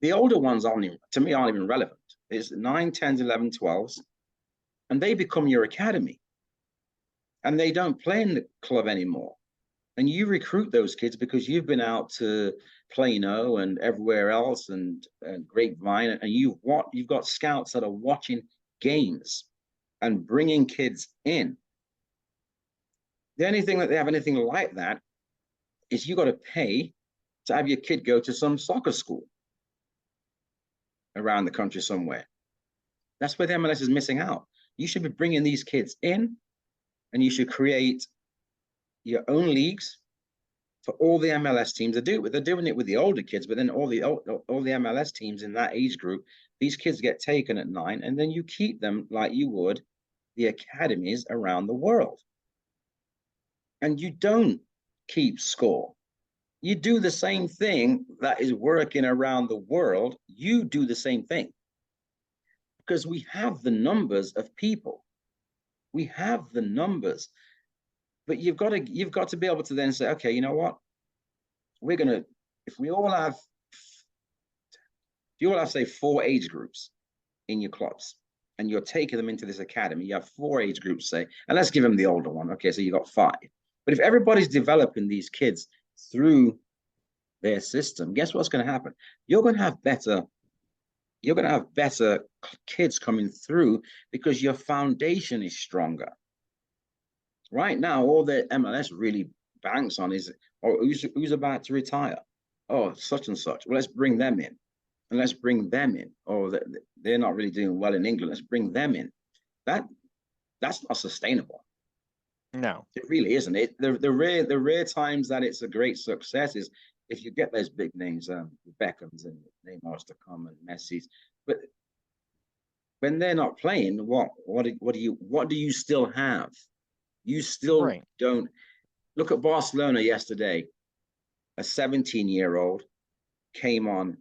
Speaker 2: The older ones to me aren't even relevant. It's 9, 10s, 11, 12s, and they become your academy. And they don't play in the club anymore. And you recruit those kids because you've been out to Plano and everywhere else, and Grapevine, and you've got scouts that are watching games and bringing kids in. The only thing that they have anything like that is you got to pay to have your kid go to some soccer school around the country somewhere. That's where the MLS is missing out. You should be bringing these kids in, and you should create your own leagues for all the MLS teams. They're doing it with the older kids, but then all the MLS teams in that age group, these kids get taken at 9, and then you keep them like you would the academies around the world. And you don't keep score. You do the same thing that is working around the world. You do the same thing, because we have the numbers of people. We have the numbers. But you've got to be able to then say, okay, you know what? We're gonna, if you all have say 4 age groups in your clubs, and you're taking them into this academy, you have 4 age groups, say, and let's give them the older one. Okay, so you got 5. But if everybody's developing these kids through their system, guess what's going to happen? You're going to have better kids coming through, because your foundation is stronger. Right now, all the MLS really banks on is, who's about to retire? Oh, such and such. Well, let's bring them in. And let's bring them in. Oh, they're not really doing well in England. Let's bring them in. That's not sustainable.
Speaker 3: No,
Speaker 2: it really isn't. The rare times that it's a great success is if you get those big names, Beckhams and Neymar's to come and Messi's. But when they're not playing, what do you still have? You still don't. Look at Barcelona yesterday. A 17-year-old came on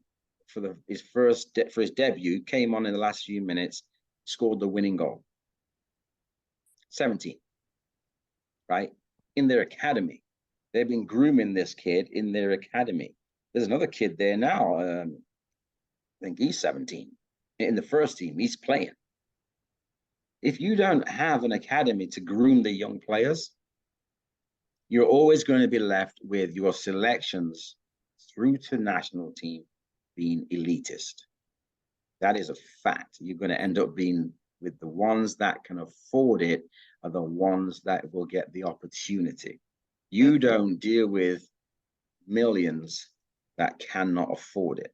Speaker 2: for his debut, came on in the last few minutes, scored the winning goal. 17, right? In their academy. They've been grooming this kid in their academy. There's another kid there now. I think he's 17. In the first team, he's playing. If you don't have an academy to groom the young players, you're always going to be left with your selections through to national team being elitist. That is a fact. You're going to end up being with the ones that can afford it are the ones that will get the opportunity. You don't deal with millions that cannot afford it.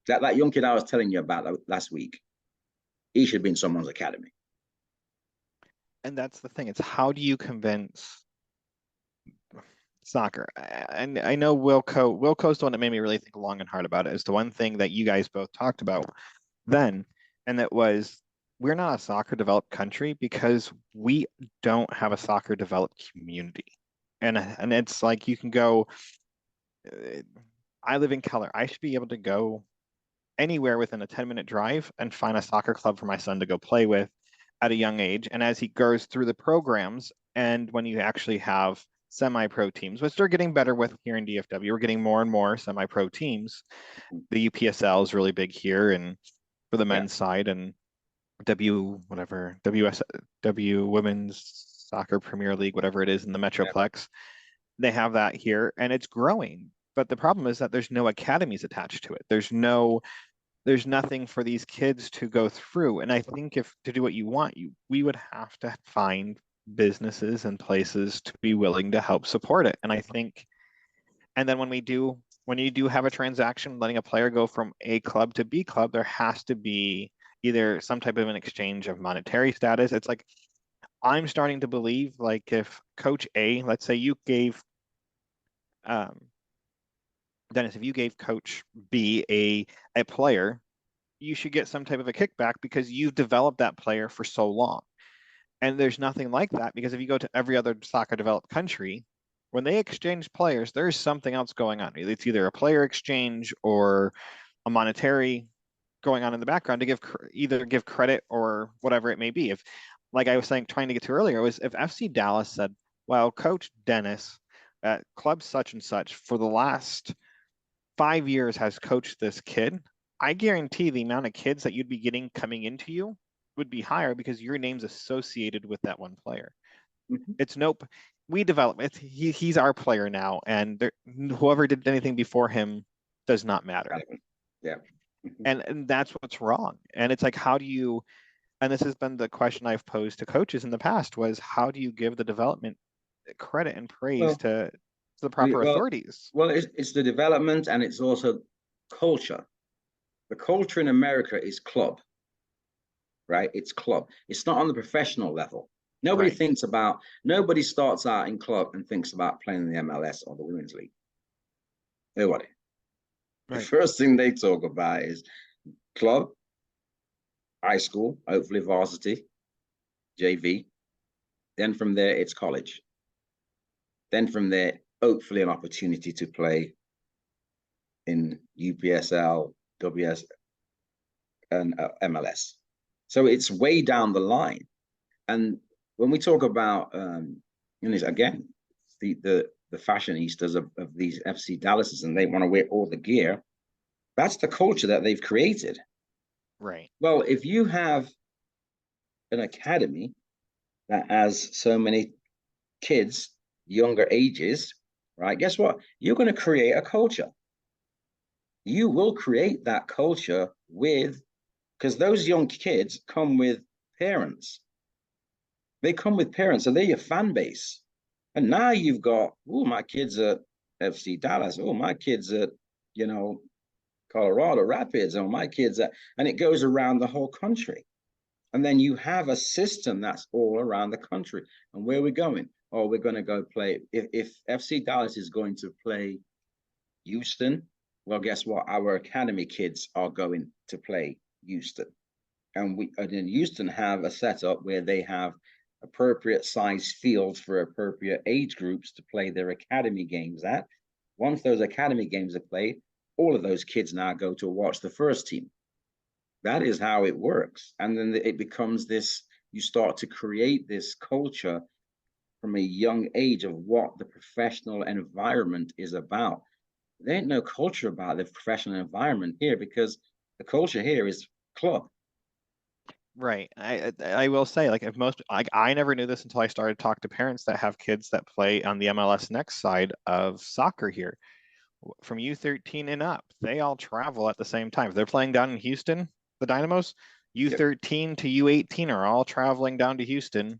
Speaker 2: That young kid I was telling you about last week, he should be in someone's academy.
Speaker 3: And that's the thing. It's how do you convince soccer? And I know Wilco's the one that made me really think long and hard about it. Is the one thing that you guys both talked about then, and that was we're not a soccer developed country because we don't have a soccer developed community. And it's like you can go. I live in Keller. I should be able to go anywhere within a 10-minute drive and find a soccer club for my son to go play with at a young age. And as he goes through the programs, and when you actually have semi-pro teams, which they're getting better with here in DFW, we're getting more and more semi-pro teams. The UPSL is really big here and for the men's side, and WSW Women's Soccer Premier League, whatever it is in the Metroplex, they have that here and it's growing. But the problem is that there's no academies attached to it. There's nothing for these kids to go through. And I think if to do what you want, we would have to find businesses and places to be willing to help support it. And I think, and then when you do have a transaction, letting a player go from A club to B club, there has to be either some type of an exchange of monetary status. It's like, I'm starting to believe like if coach A, let's say you gave, Dennis, if you gave coach B a player, you should get some type of a kickback because you've developed that player for so long. And there's nothing like that because if you go to every other soccer developed country, when they exchange players, there's something else going on. It's either a player exchange or a monetary going on in the background to either give credit or whatever it may be. If, like I was saying, trying to get to earlier, was if FC Dallas said, well, Coach Dennis at club such and such for the last 5 years has coached this kid, I guarantee the amount of kids that you'd be getting coming into you would be higher because your name's associated with that one player. Mm-hmm. It's nope. We develop it. He's our player now, and whoever did anything before him does not matter.
Speaker 2: Yeah.
Speaker 3: And that's what's wrong. And it's like, how do you? And this has been the question I've posed to coaches in the past: was how do you give the development credit and praise to the proper authorities?
Speaker 2: Well, it's the development and it's also culture. The culture in America is club, right? It's club. It's not on the professional level. Nobody nobody starts out in club and thinks about playing in the MLS or the Women's League. Nobody. The first thing they talk about is club, high school, hopefully varsity, JV. Then from there, it's college. Then from there, hopefully an opportunity to play in UPSL, WS, and MLS. So it's way down the line. And when we talk about, again, the fashionistas of these FC Dallases, and they want to wear all the gear, that's the culture that they've created.
Speaker 3: Right.
Speaker 2: Well, if you have an academy that has so many kids, younger ages, right? Guess what? You're going to create a culture. You will create that culture because those young kids come with parents. They come with parents, so they're your fan base. And now you've got, my kids at FC Dallas. My kids at, Colorado Rapids. My kids at, and it goes around the whole country. And then you have a system that's all around the country. And where are we going? Oh, we're going to go play. If FC Dallas is going to play Houston, well, guess what? Our academy kids are going to play Houston. And in Houston have a setup where they have appropriate size fields for appropriate age groups to play their academy games at. Once those academy games are played, all of those kids now go to watch the first team. That is how it works. And then it becomes this, you start to create this culture from a young age of what the professional environment is about. There ain't no culture about the professional environment here because the culture here is club.
Speaker 3: Right. I will say, like, if most, like, I never knew this until I started to talk to parents that have kids that play on the MLS Next side of soccer here. From U13 and up, they all travel at the same time. If they're playing down in Houston, the Dynamos,
Speaker 2: Yep.
Speaker 3: U13 to U18 are all traveling down to Houston,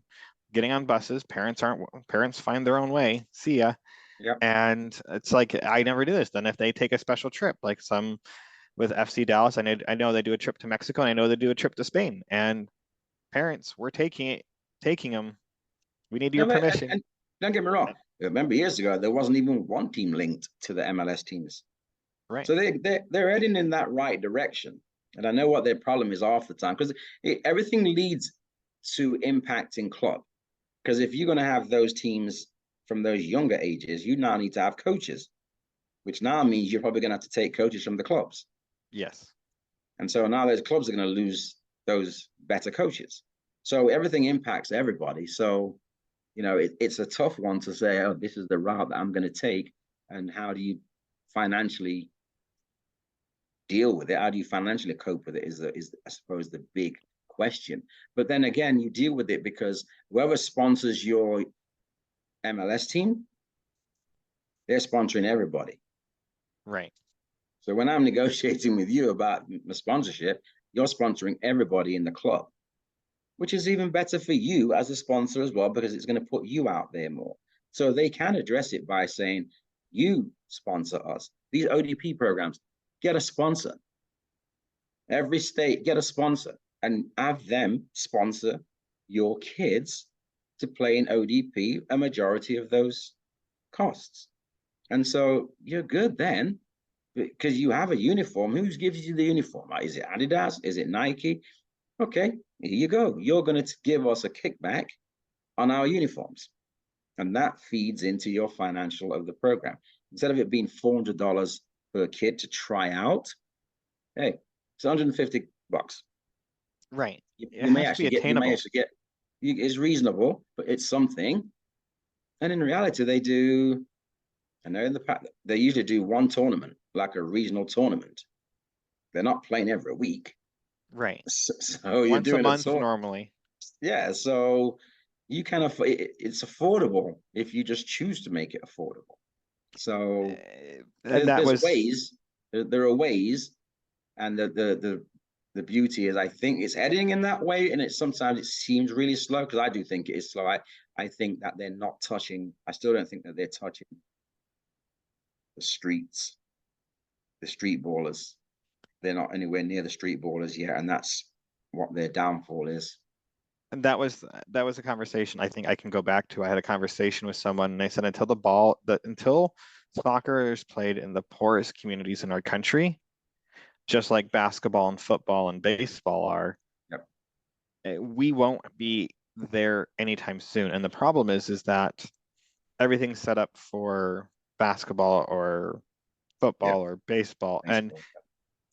Speaker 3: getting on buses. Parents find their own way. See ya.
Speaker 2: Yep.
Speaker 3: And it's like, I never do this. Then if they take a special trip, like some with FC Dallas, I know they do a trip to Mexico, and I know they do a trip to Spain. And parents, we're taking them. We need
Speaker 2: No,
Speaker 3: your permission.
Speaker 2: and don't get me wrong. Remember years ago, there wasn't even one team linked to the MLS teams.
Speaker 3: Right.
Speaker 2: So they're heading in that right direction. And I know what their problem is half the time, because everything leads to impacting club. Because if you're going to have those teams from those younger ages, you now need to have coaches, which now means you're probably going to have to take coaches from the clubs.
Speaker 3: Yes.
Speaker 2: And so now those clubs are going to lose those better coaches. So everything impacts everybody. So, it's a tough one to say, oh, this is the route that I'm going to take. And how do you financially deal with it? How do you financially cope with it is I suppose the big question. But then again, you deal with it because whoever sponsors your MLS team, they're sponsoring everybody.
Speaker 3: Right.
Speaker 2: So when I'm negotiating with you about my sponsorship, you're sponsoring everybody in the club, which is even better for you as a sponsor as well, because it's going to put you out there more. So they can address it by saying, you sponsor us. These ODP programs, get a sponsor. Every state, get a sponsor and have them sponsor your kids to play in ODP, a majority of those costs. And so you're good then, because you have a uniform. Who gives you the uniform? Is it Adidas? Is it Nike? Okay, here you go. You're going to give us a kickback on our uniforms. And that feeds into your financial of the program. Instead of it being $400 per kid to try out, hey, it's $150.
Speaker 3: Right.
Speaker 2: You
Speaker 3: It
Speaker 2: may
Speaker 3: has to be
Speaker 2: actually get,
Speaker 3: attainable.
Speaker 2: it's reasonable, but it's something. And in reality, they do, I know in the past, they usually do one tournament, like a regional tournament. They're not playing every week.
Speaker 3: Right.
Speaker 2: So you're
Speaker 3: Once a
Speaker 2: doing a
Speaker 3: month
Speaker 2: tour.
Speaker 3: normally.
Speaker 2: Yeah. So you can afford it's affordable if you just choose to make it affordable. So
Speaker 3: And that
Speaker 2: there's
Speaker 3: was
Speaker 2: ways, there are ways, and the beauty is I think it's heading in that way, and sometimes it seems really slow, because I do think it is slow. I think that they're not touching. I still don't think that they're touching the streets, the street ballers. They're not anywhere near the street ballers yet, and that's what their downfall is.
Speaker 3: and that was a conversation I think I can go back to. I had a conversation with someone, and they said until soccer is played in the poorest communities in our country, just like basketball and football and baseball are,
Speaker 2: Yep.
Speaker 3: we won't be there anytime soon. And the problem is that everything's set up for basketball or
Speaker 2: Yep.
Speaker 3: football or baseball. And
Speaker 2: Baseball.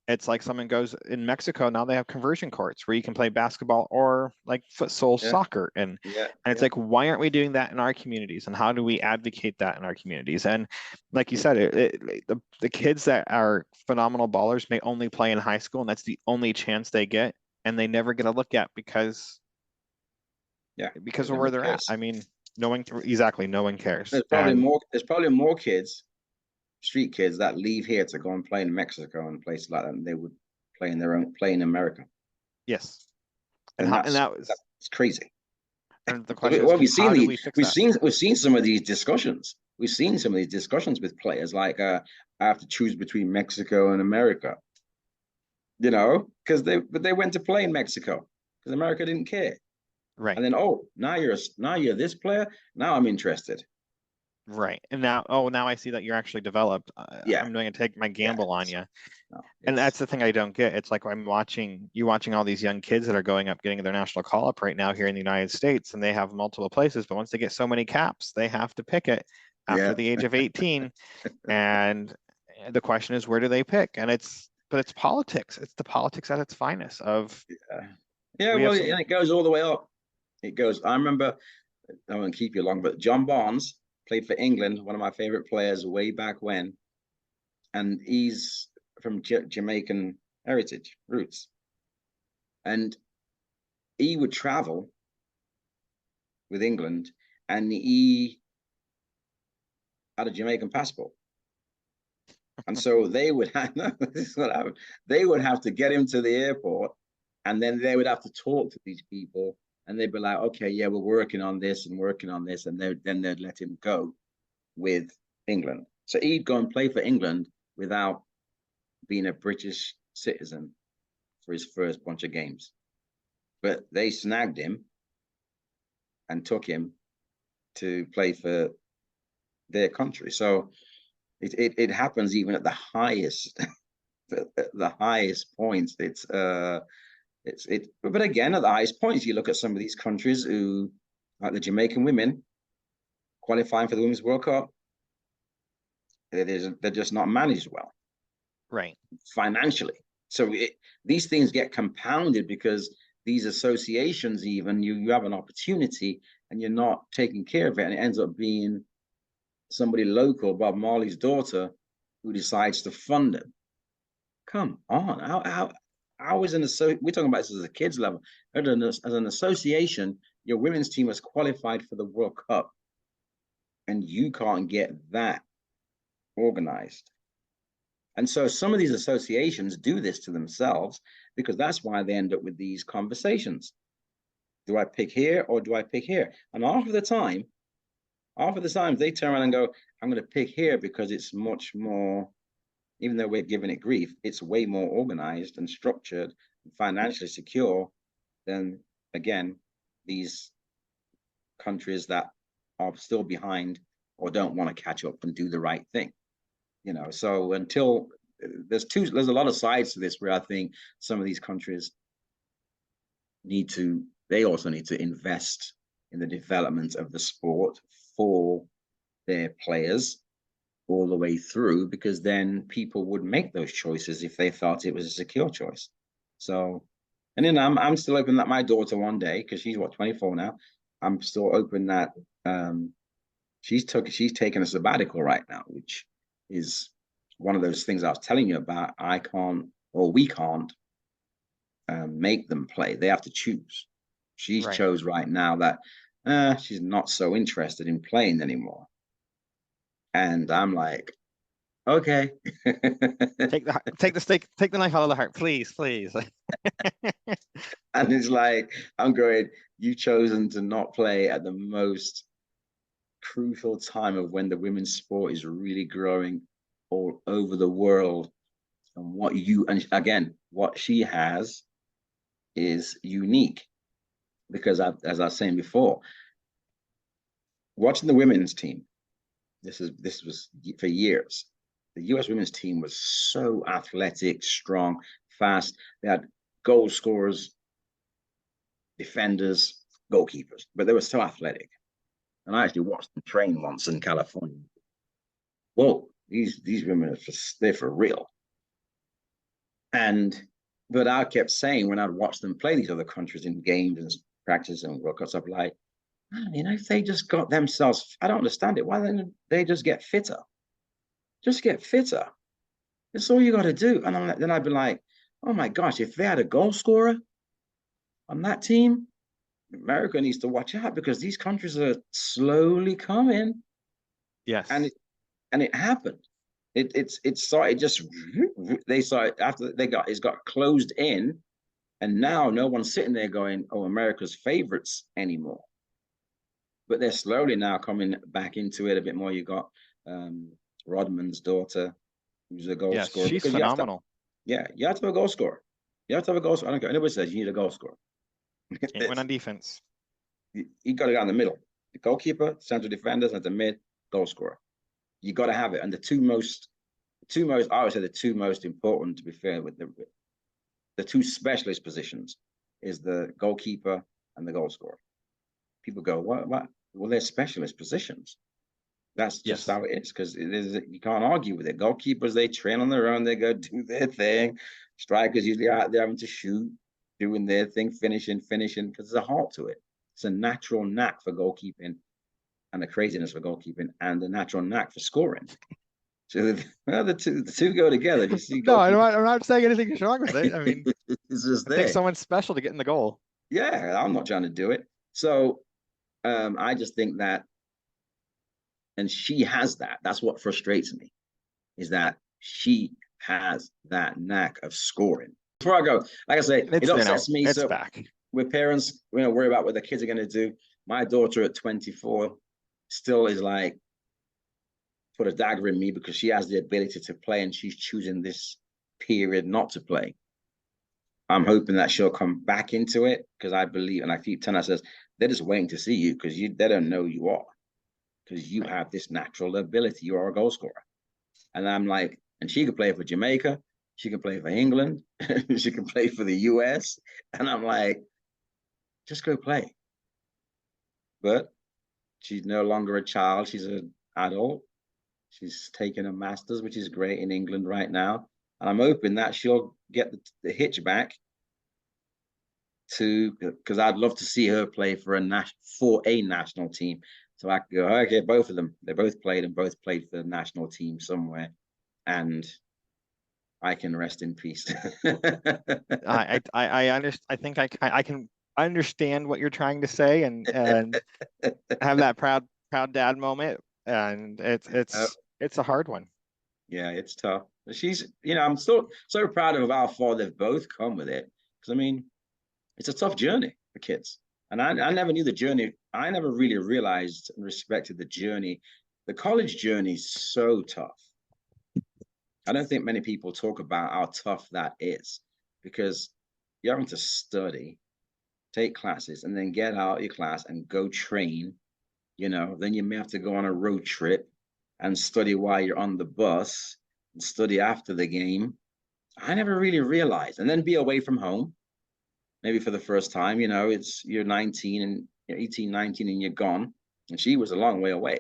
Speaker 3: it's like someone goes in Mexico, now they have conversion courts where you can play basketball or like futsal
Speaker 2: Yeah.
Speaker 3: soccer. And
Speaker 2: Yeah.
Speaker 3: it's like, why aren't we doing that in our communities? And how do we advocate that in our communities? And like you said, the kids that are phenomenal ballers may only play in high school, and that's the only chance they get, and they never get a look at because of
Speaker 2: no
Speaker 3: where
Speaker 2: one
Speaker 3: they're at.
Speaker 2: cares.
Speaker 3: I mean, no one cares.
Speaker 2: There's probably
Speaker 3: And
Speaker 2: more. There's probably more kids, street kids, that leave here to go and play in Mexico and places like that, and they would play in America.
Speaker 3: yes,
Speaker 2: And
Speaker 3: and that was
Speaker 2: that's crazy.
Speaker 3: and the
Speaker 2: So
Speaker 3: question is,
Speaker 2: we've
Speaker 3: how
Speaker 2: seen
Speaker 3: do we fix that?
Speaker 2: we've seen some of these discussions. We've seen some of these discussions with players like, I have to choose between Mexico and America. Because they went to play in Mexico because America didn't care.
Speaker 3: Right.
Speaker 2: And then, now you're this player. Now I'm interested.
Speaker 3: Right. And now I see that you're actually developed.
Speaker 2: Yeah.
Speaker 3: I'm going to take my gamble on you.
Speaker 2: No,
Speaker 3: And that's the thing I don't get. It's like I'm watching all these young kids that are going up, getting their national call up right now here in the United States, and they have multiple places. But once they get so many caps, they have to pick it after
Speaker 2: Yeah.
Speaker 3: the age of 18. And the question is, where do they pick? And it's politics. It's the politics at its finest of,
Speaker 2: Well, and it goes all the way up. It goes. I remember, I won't keep you long, but John Barnes played for England, one of my favorite players way back when, and he's from Jamaican heritage roots. And he would travel with England, and he had a Jamaican passport. And so they would have, no, this is what happened. They would have to get him to the airport, and then they would have to talk to these people, and they'd be like, okay, yeah, we're working on this and working on this, and then they'd let him go with England. So he'd go and play for England without being a British citizen for his first bunch of games. But they snagged him and took him to play for their country. So it happens even at the highest the highest points. But again, at the highest points, you look at some of these countries who, like the Jamaican women qualifying for the Women's World Cup, they're just not managed well,
Speaker 3: Right.
Speaker 2: financially. So these things get compounded because these associations, even you have an opportunity and you're not taking care of it, and it ends up being somebody local, Bob Marley's daughter, who decides to fund it. Come on, how is we're talking about this as a kids level. As an association, your women's team has qualified for the World Cup, and you can't get that organized. And so some of these associations do this to themselves, because that's why they end up with these conversations. Do I pick here or do I pick here? And half of the time they turn around and go, I'm going to pick here because it's much more, even though we're giving it grief, it's way more organized and structured and financially secure than, again, these countries that are still behind or don't want to catch up and do the right thing. So until there's a lot of sides to this where I think some of these countries they also need to invest in the development of the sport for their players all the way through, because then people would make those choices if they thought it was a secure choice. So, and then I'm still hoping that my daughter one day, because she's 24 now, I'm still hoping that she's taking a sabbatical right now, which is one of those things I was telling you about. We can't make them play. They have to choose. She's
Speaker 3: Right.
Speaker 2: chose right now that she's not so interested in playing anymore. And I'm like, okay.
Speaker 3: Take the knife out of the heart, please.
Speaker 2: And it's like, I'm going, you've chosen to not play at the most crucial time of when the women's sport is really growing all over the world. And again, what she has is unique, because as I was saying before, watching the women's team, this was for years. The US women's team was so athletic, strong, fast. They had goal scorers, defenders, goalkeepers, but they were so athletic. And I actually watched them train once in California. Whoa, these women they're for real. But I kept saying, when I'd watch them play these other countries in games and practice and World Cups, I'd be like, man, if they just got themselves, I don't understand it. Why don't they just get fitter? Just get fitter. That's all you got to do. And then I'd be like, oh my gosh, if they had a goal scorer on that team, America needs to watch out, because these countries are slowly coming.
Speaker 3: Yes.
Speaker 2: And it happened. It started just, they saw it after it's got closed in, and now no one's sitting there going, oh, America's favorites anymore. But they're slowly now coming back into it a bit more. You got Rodman's daughter, who's a goal scorer.
Speaker 3: She's phenomenal.
Speaker 2: You have to have a goal scorer. You have to have a goal scorer. I don't care. Anybody says you need a goal scorer.
Speaker 3: Can't win on defense.
Speaker 2: You got to go in the middle. The goalkeeper, central defenders, at the mid, goal scorer. You got to have it. And the two most, I would say the two most important, to be fair, with the two specialist positions is the goalkeeper and the goal scorer. People go, what? Well, they're specialist positions. That's just how it is, because you can't argue with it. Goalkeepers, they train on their own. They go do their thing. Strikers usually out there having to shoot, doing their thing, finishing, because there's a heart to it. It's a natural knack for goalkeeping, and a craziness for goalkeeping, and a natural knack for scoring. So the two go together. You see,
Speaker 3: no, I'm not saying anything wrong with it. I mean,
Speaker 2: it's just
Speaker 3: it takes someone special to get in the goal.
Speaker 2: Yeah, I'm not trying to do it. So I just think that, and she has that. That's what frustrates me, is that she has that knack of scoring. Before I go, like I say, it upsets me.
Speaker 3: It's
Speaker 2: So
Speaker 3: back.
Speaker 2: with parents, worry about what the kids are going to do. My daughter at 24 still is like, put a dagger in me because she has the ability to play and she's choosing this period not to play. I'm hoping that she'll come back into it because I believe, and I keep telling her, says, they're just waiting to see you because they don't know you are, because you have this natural ability. You are a goal scorer. And I'm like, and she can play for Jamaica, she can play for England, she can play for the US. And I'm like, just go play. But she's no longer a child, she's an adult. She's taking a master's, which is great, in England right now. And I'm hoping that she'll get the hitch back to, because I'd love to see her play for a national team. So I could go, okay, both of them, they both played and both played for the national team somewhere. And I can rest in peace.
Speaker 3: I think I can understand what you're trying to say and have that proud dad moment. And it's a hard one.
Speaker 2: Yeah, it's tough. She's, I'm still so proud of how far they've both come with it. Because I mean, it's a tough journey for kids. And I never knew the journey. I never really realized and respected the journey. The college journey is so tough. I don't think many people talk about how tough that is, because you're having to study, take classes, and then get out of your class and go train. Then you may have to go on a road trip and study while you're on the bus and study after the game. I never really realized. And then be away from home, maybe for the first time. You're 19 and you're 18, 19, and you're gone. And she was a long way away.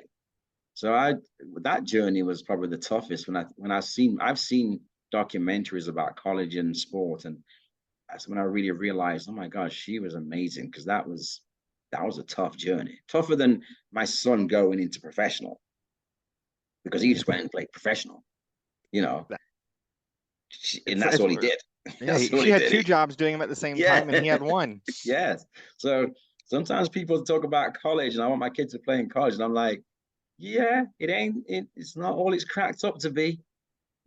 Speaker 2: So that journey was probably the toughest. I've seen documentaries about college and sport, and that's when I really realized, oh my gosh, she was amazing, because that was a tough journey, tougher than my son going into professional, because he just went and played professional, and that's all he did.
Speaker 3: Yeah, she had two jobs doing them at the same time, and he had one.
Speaker 2: Yes. So sometimes people talk about college, and I want my kids to play in college, and I'm like, yeah, it's not all it's cracked up to be.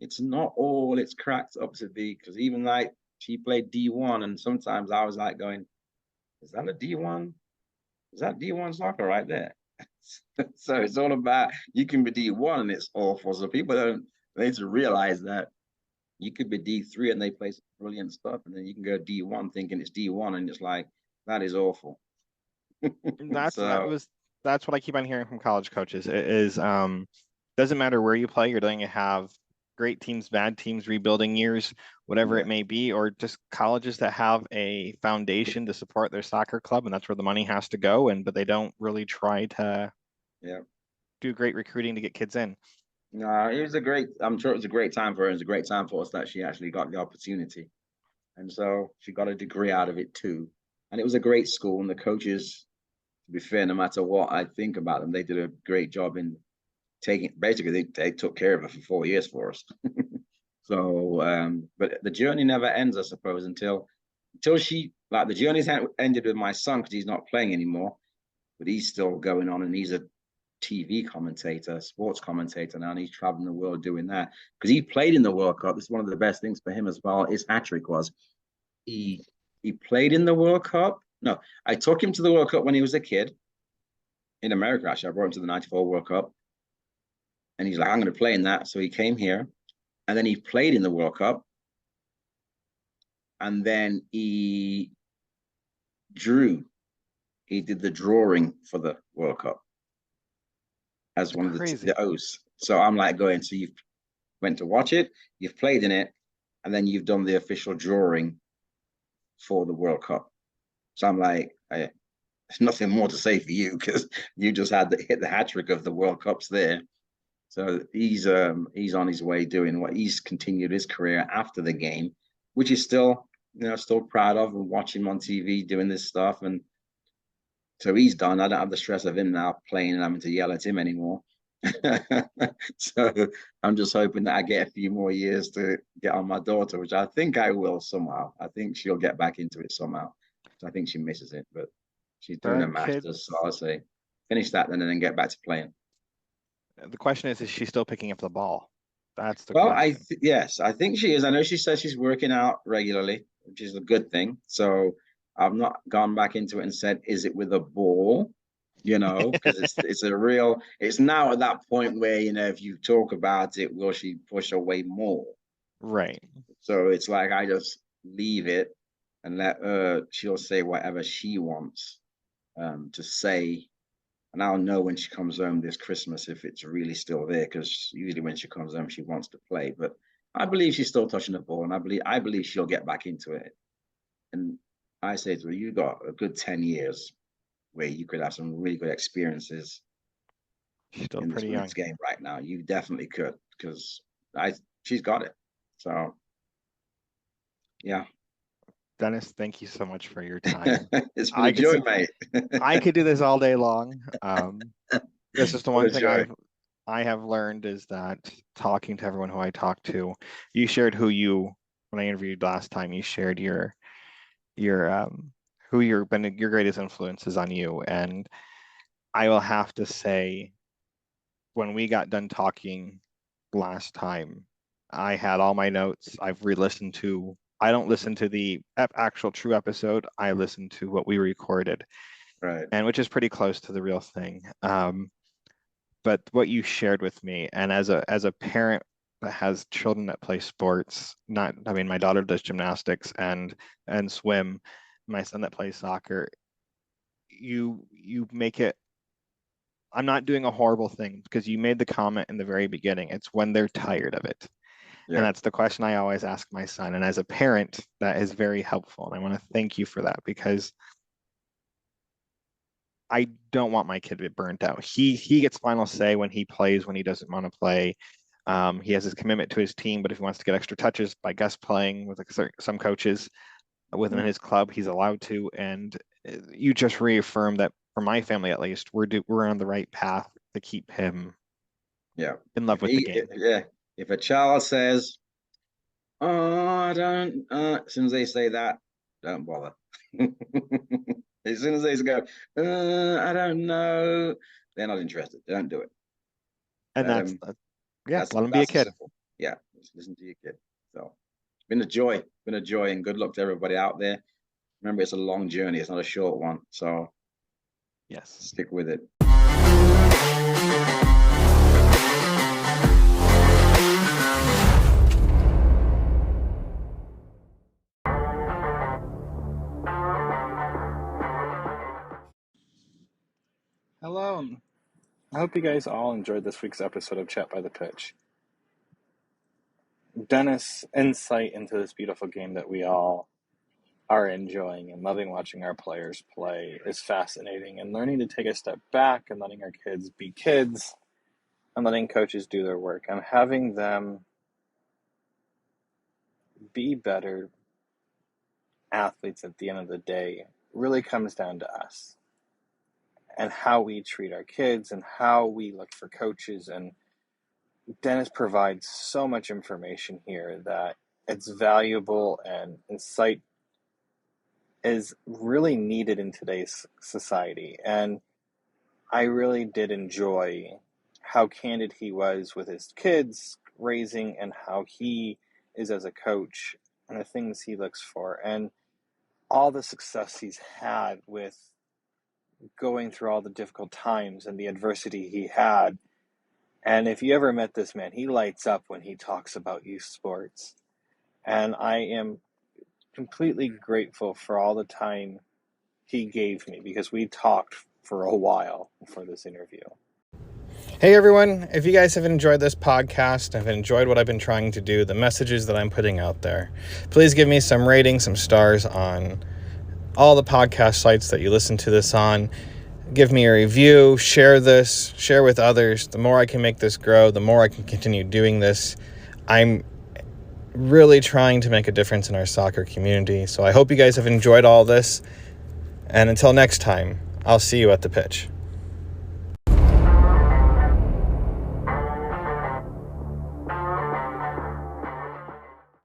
Speaker 2: It's not all it's cracked up to be, because even like she played D1, and sometimes I was like going, is that a D1? Is that D1 soccer right there? So it's all about, you can be D1 and it's awful. So people need to realize that you could be D3 and they play some brilliant stuff, and then you can go D1 thinking it's D1, and it's like, that is awful.
Speaker 3: That's what I keep on hearing from college coaches. It is doesn't matter where you play, you're going to have great teams, bad teams, rebuilding years, whatever it may be, or just colleges that have a foundation to support their soccer club, and that's where the money has to go. But they don't really try to do great recruiting to get kids in.
Speaker 2: No, I'm sure it was a great time for her. It was a great time for us that she actually got the opportunity. And so she got a degree out of it too. And it was a great school, and the coaches, to be fair, no matter what I think about them, they did a great job in basically they took care of her for 4 years for us. So, but the journey never ends, I suppose, until the journey's ended with my son, because he's not playing anymore, but he's still going on, and he's a TV commentator, sports commentator now, and he's traveling the world doing that, because he played in the World Cup. This is one of the best things for him as well. His hat trick was he played in the World Cup. No, I took him to the World Cup when he was a kid in America. Actually, I brought him to the '94 World Cup, and he's like, I'm going to play in that. So he came here, and then he played in the World Cup, and then he did the drawing for the World Cup as one of the O's. So I'm like going, so you've went to watch it, you've played in it, and then you've done the official drawing for the World Cup. So I'm like, there's nothing more to say for you, because you just hit the hat trick of the World Cups there. So he's on his way doing what he's continued his career after the game, which is still proud of, and watching him on TV doing this stuff. And so he's done. I don't have the stress of him now playing and having to yell at him anymore. So I'm just hoping that I get a few more years to get on my daughter, which I think I will somehow. I think she'll get back into it somehow. I think she misses it, but she's doing a
Speaker 3: Kid,
Speaker 2: master's, so I'll say finish that then and then get back to playing.
Speaker 3: the question is she still picking up the ball? That's the
Speaker 2: Well,
Speaker 3: question.
Speaker 2: yes, I think she is. I know she says she's working out regularly, which is a good thing. So I've not gone back into it and said, is it with a ball? You know, because it's now at that point where, you know, if you talk about it, will she push away more?
Speaker 3: Right.
Speaker 2: So it's like I just leave it and let her, she'll say whatever she wants to say. And I'll know when she comes home this Christmas if it's really still there, because usually when she comes home, she wants to play. But I believe she's still touching the ball, and I believe she'll get back into it. And I say to her, you got a good 10 years where you could have some really good experiences
Speaker 3: She's still
Speaker 2: in this
Speaker 3: pretty young.
Speaker 2: women's game right now. You definitely could, because she's got it. So yeah.
Speaker 3: Dennis, thank you so much for your time.
Speaker 2: It's been a joy, mate.
Speaker 3: I could do this all day long. This is the one thing
Speaker 2: joy.
Speaker 3: I have learned is that talking to everyone who I talk to, you shared when I interviewed last time, you shared your who your greatest influences on you. And I will have to say, when we got done talking last time, I had all my notes. I've re-listened to. I don't listen to the actual true episode. I listen to what we recorded,
Speaker 2: Right.
Speaker 3: and which is pretty close to the real thing. But what you shared with me, and as a parent that has children that play sports, my daughter does gymnastics and swim, my son that plays soccer, you make it. I'm not doing a horrible thing, because you made the comment in the very beginning. It's when they're tired of it.
Speaker 2: Yeah.
Speaker 3: And that's the question I always ask my son. And as a parent, that is very helpful. And I want to thank you for that, because I don't want my kid to be burnt out. He gets final say when he plays, when he doesn't want to play. He has his commitment to his team, but if he wants to get extra touches by guest playing with some coaches within his club, he's allowed to. And you just reaffirmed that, for my family at least, we're on the right path to keep him in love with the game.
Speaker 2: If a child says, "Oh, I don't," as soon as they say that, don't bother. As soon as they go, "I don't know," they're not interested. They don't do it.
Speaker 3: And let them be a kid.
Speaker 2: Simple. Yeah, just listen to your kid. So it's been a joy. And good luck to everybody out there. Remember, it's a long journey. It's not a short one. So
Speaker 3: yes,
Speaker 2: stick with it.
Speaker 4: Hello. I hope you guys all enjoyed this week's episode of Chat by the Pitch. Dennis' insight into this beautiful game that we all are enjoying and loving watching our players play is fascinating, and learning to take a step back and letting our kids be kids and letting coaches do their work and having them be better athletes at the end of the day really comes down to us and how we treat our kids and how we look for coaches. And Dennis provides so much information here that it's valuable, and insight is really needed in today's society. And I really did enjoy how candid he was with his kids raising and how he is as a coach and the things he looks for and all the success he's had with going through all the difficult times and the adversity he had. And if you ever met this man, he lights up when he talks about youth sports. And I am completely grateful for all the time he gave me, because we talked for a while for this interview.
Speaker 1: Hey everyone, if you guys have enjoyed this podcast, have enjoyed what I've been trying to do, the messages that I'm putting out there, please give me some ratings, some stars on all the podcast sites that you listen to this on. Give me a review, share this, share with others. The more I can make this grow, the more I can continue doing this. I'm really trying to make a difference in our soccer community. So I hope you guys have enjoyed all this. And until next time, I'll see you at the pitch.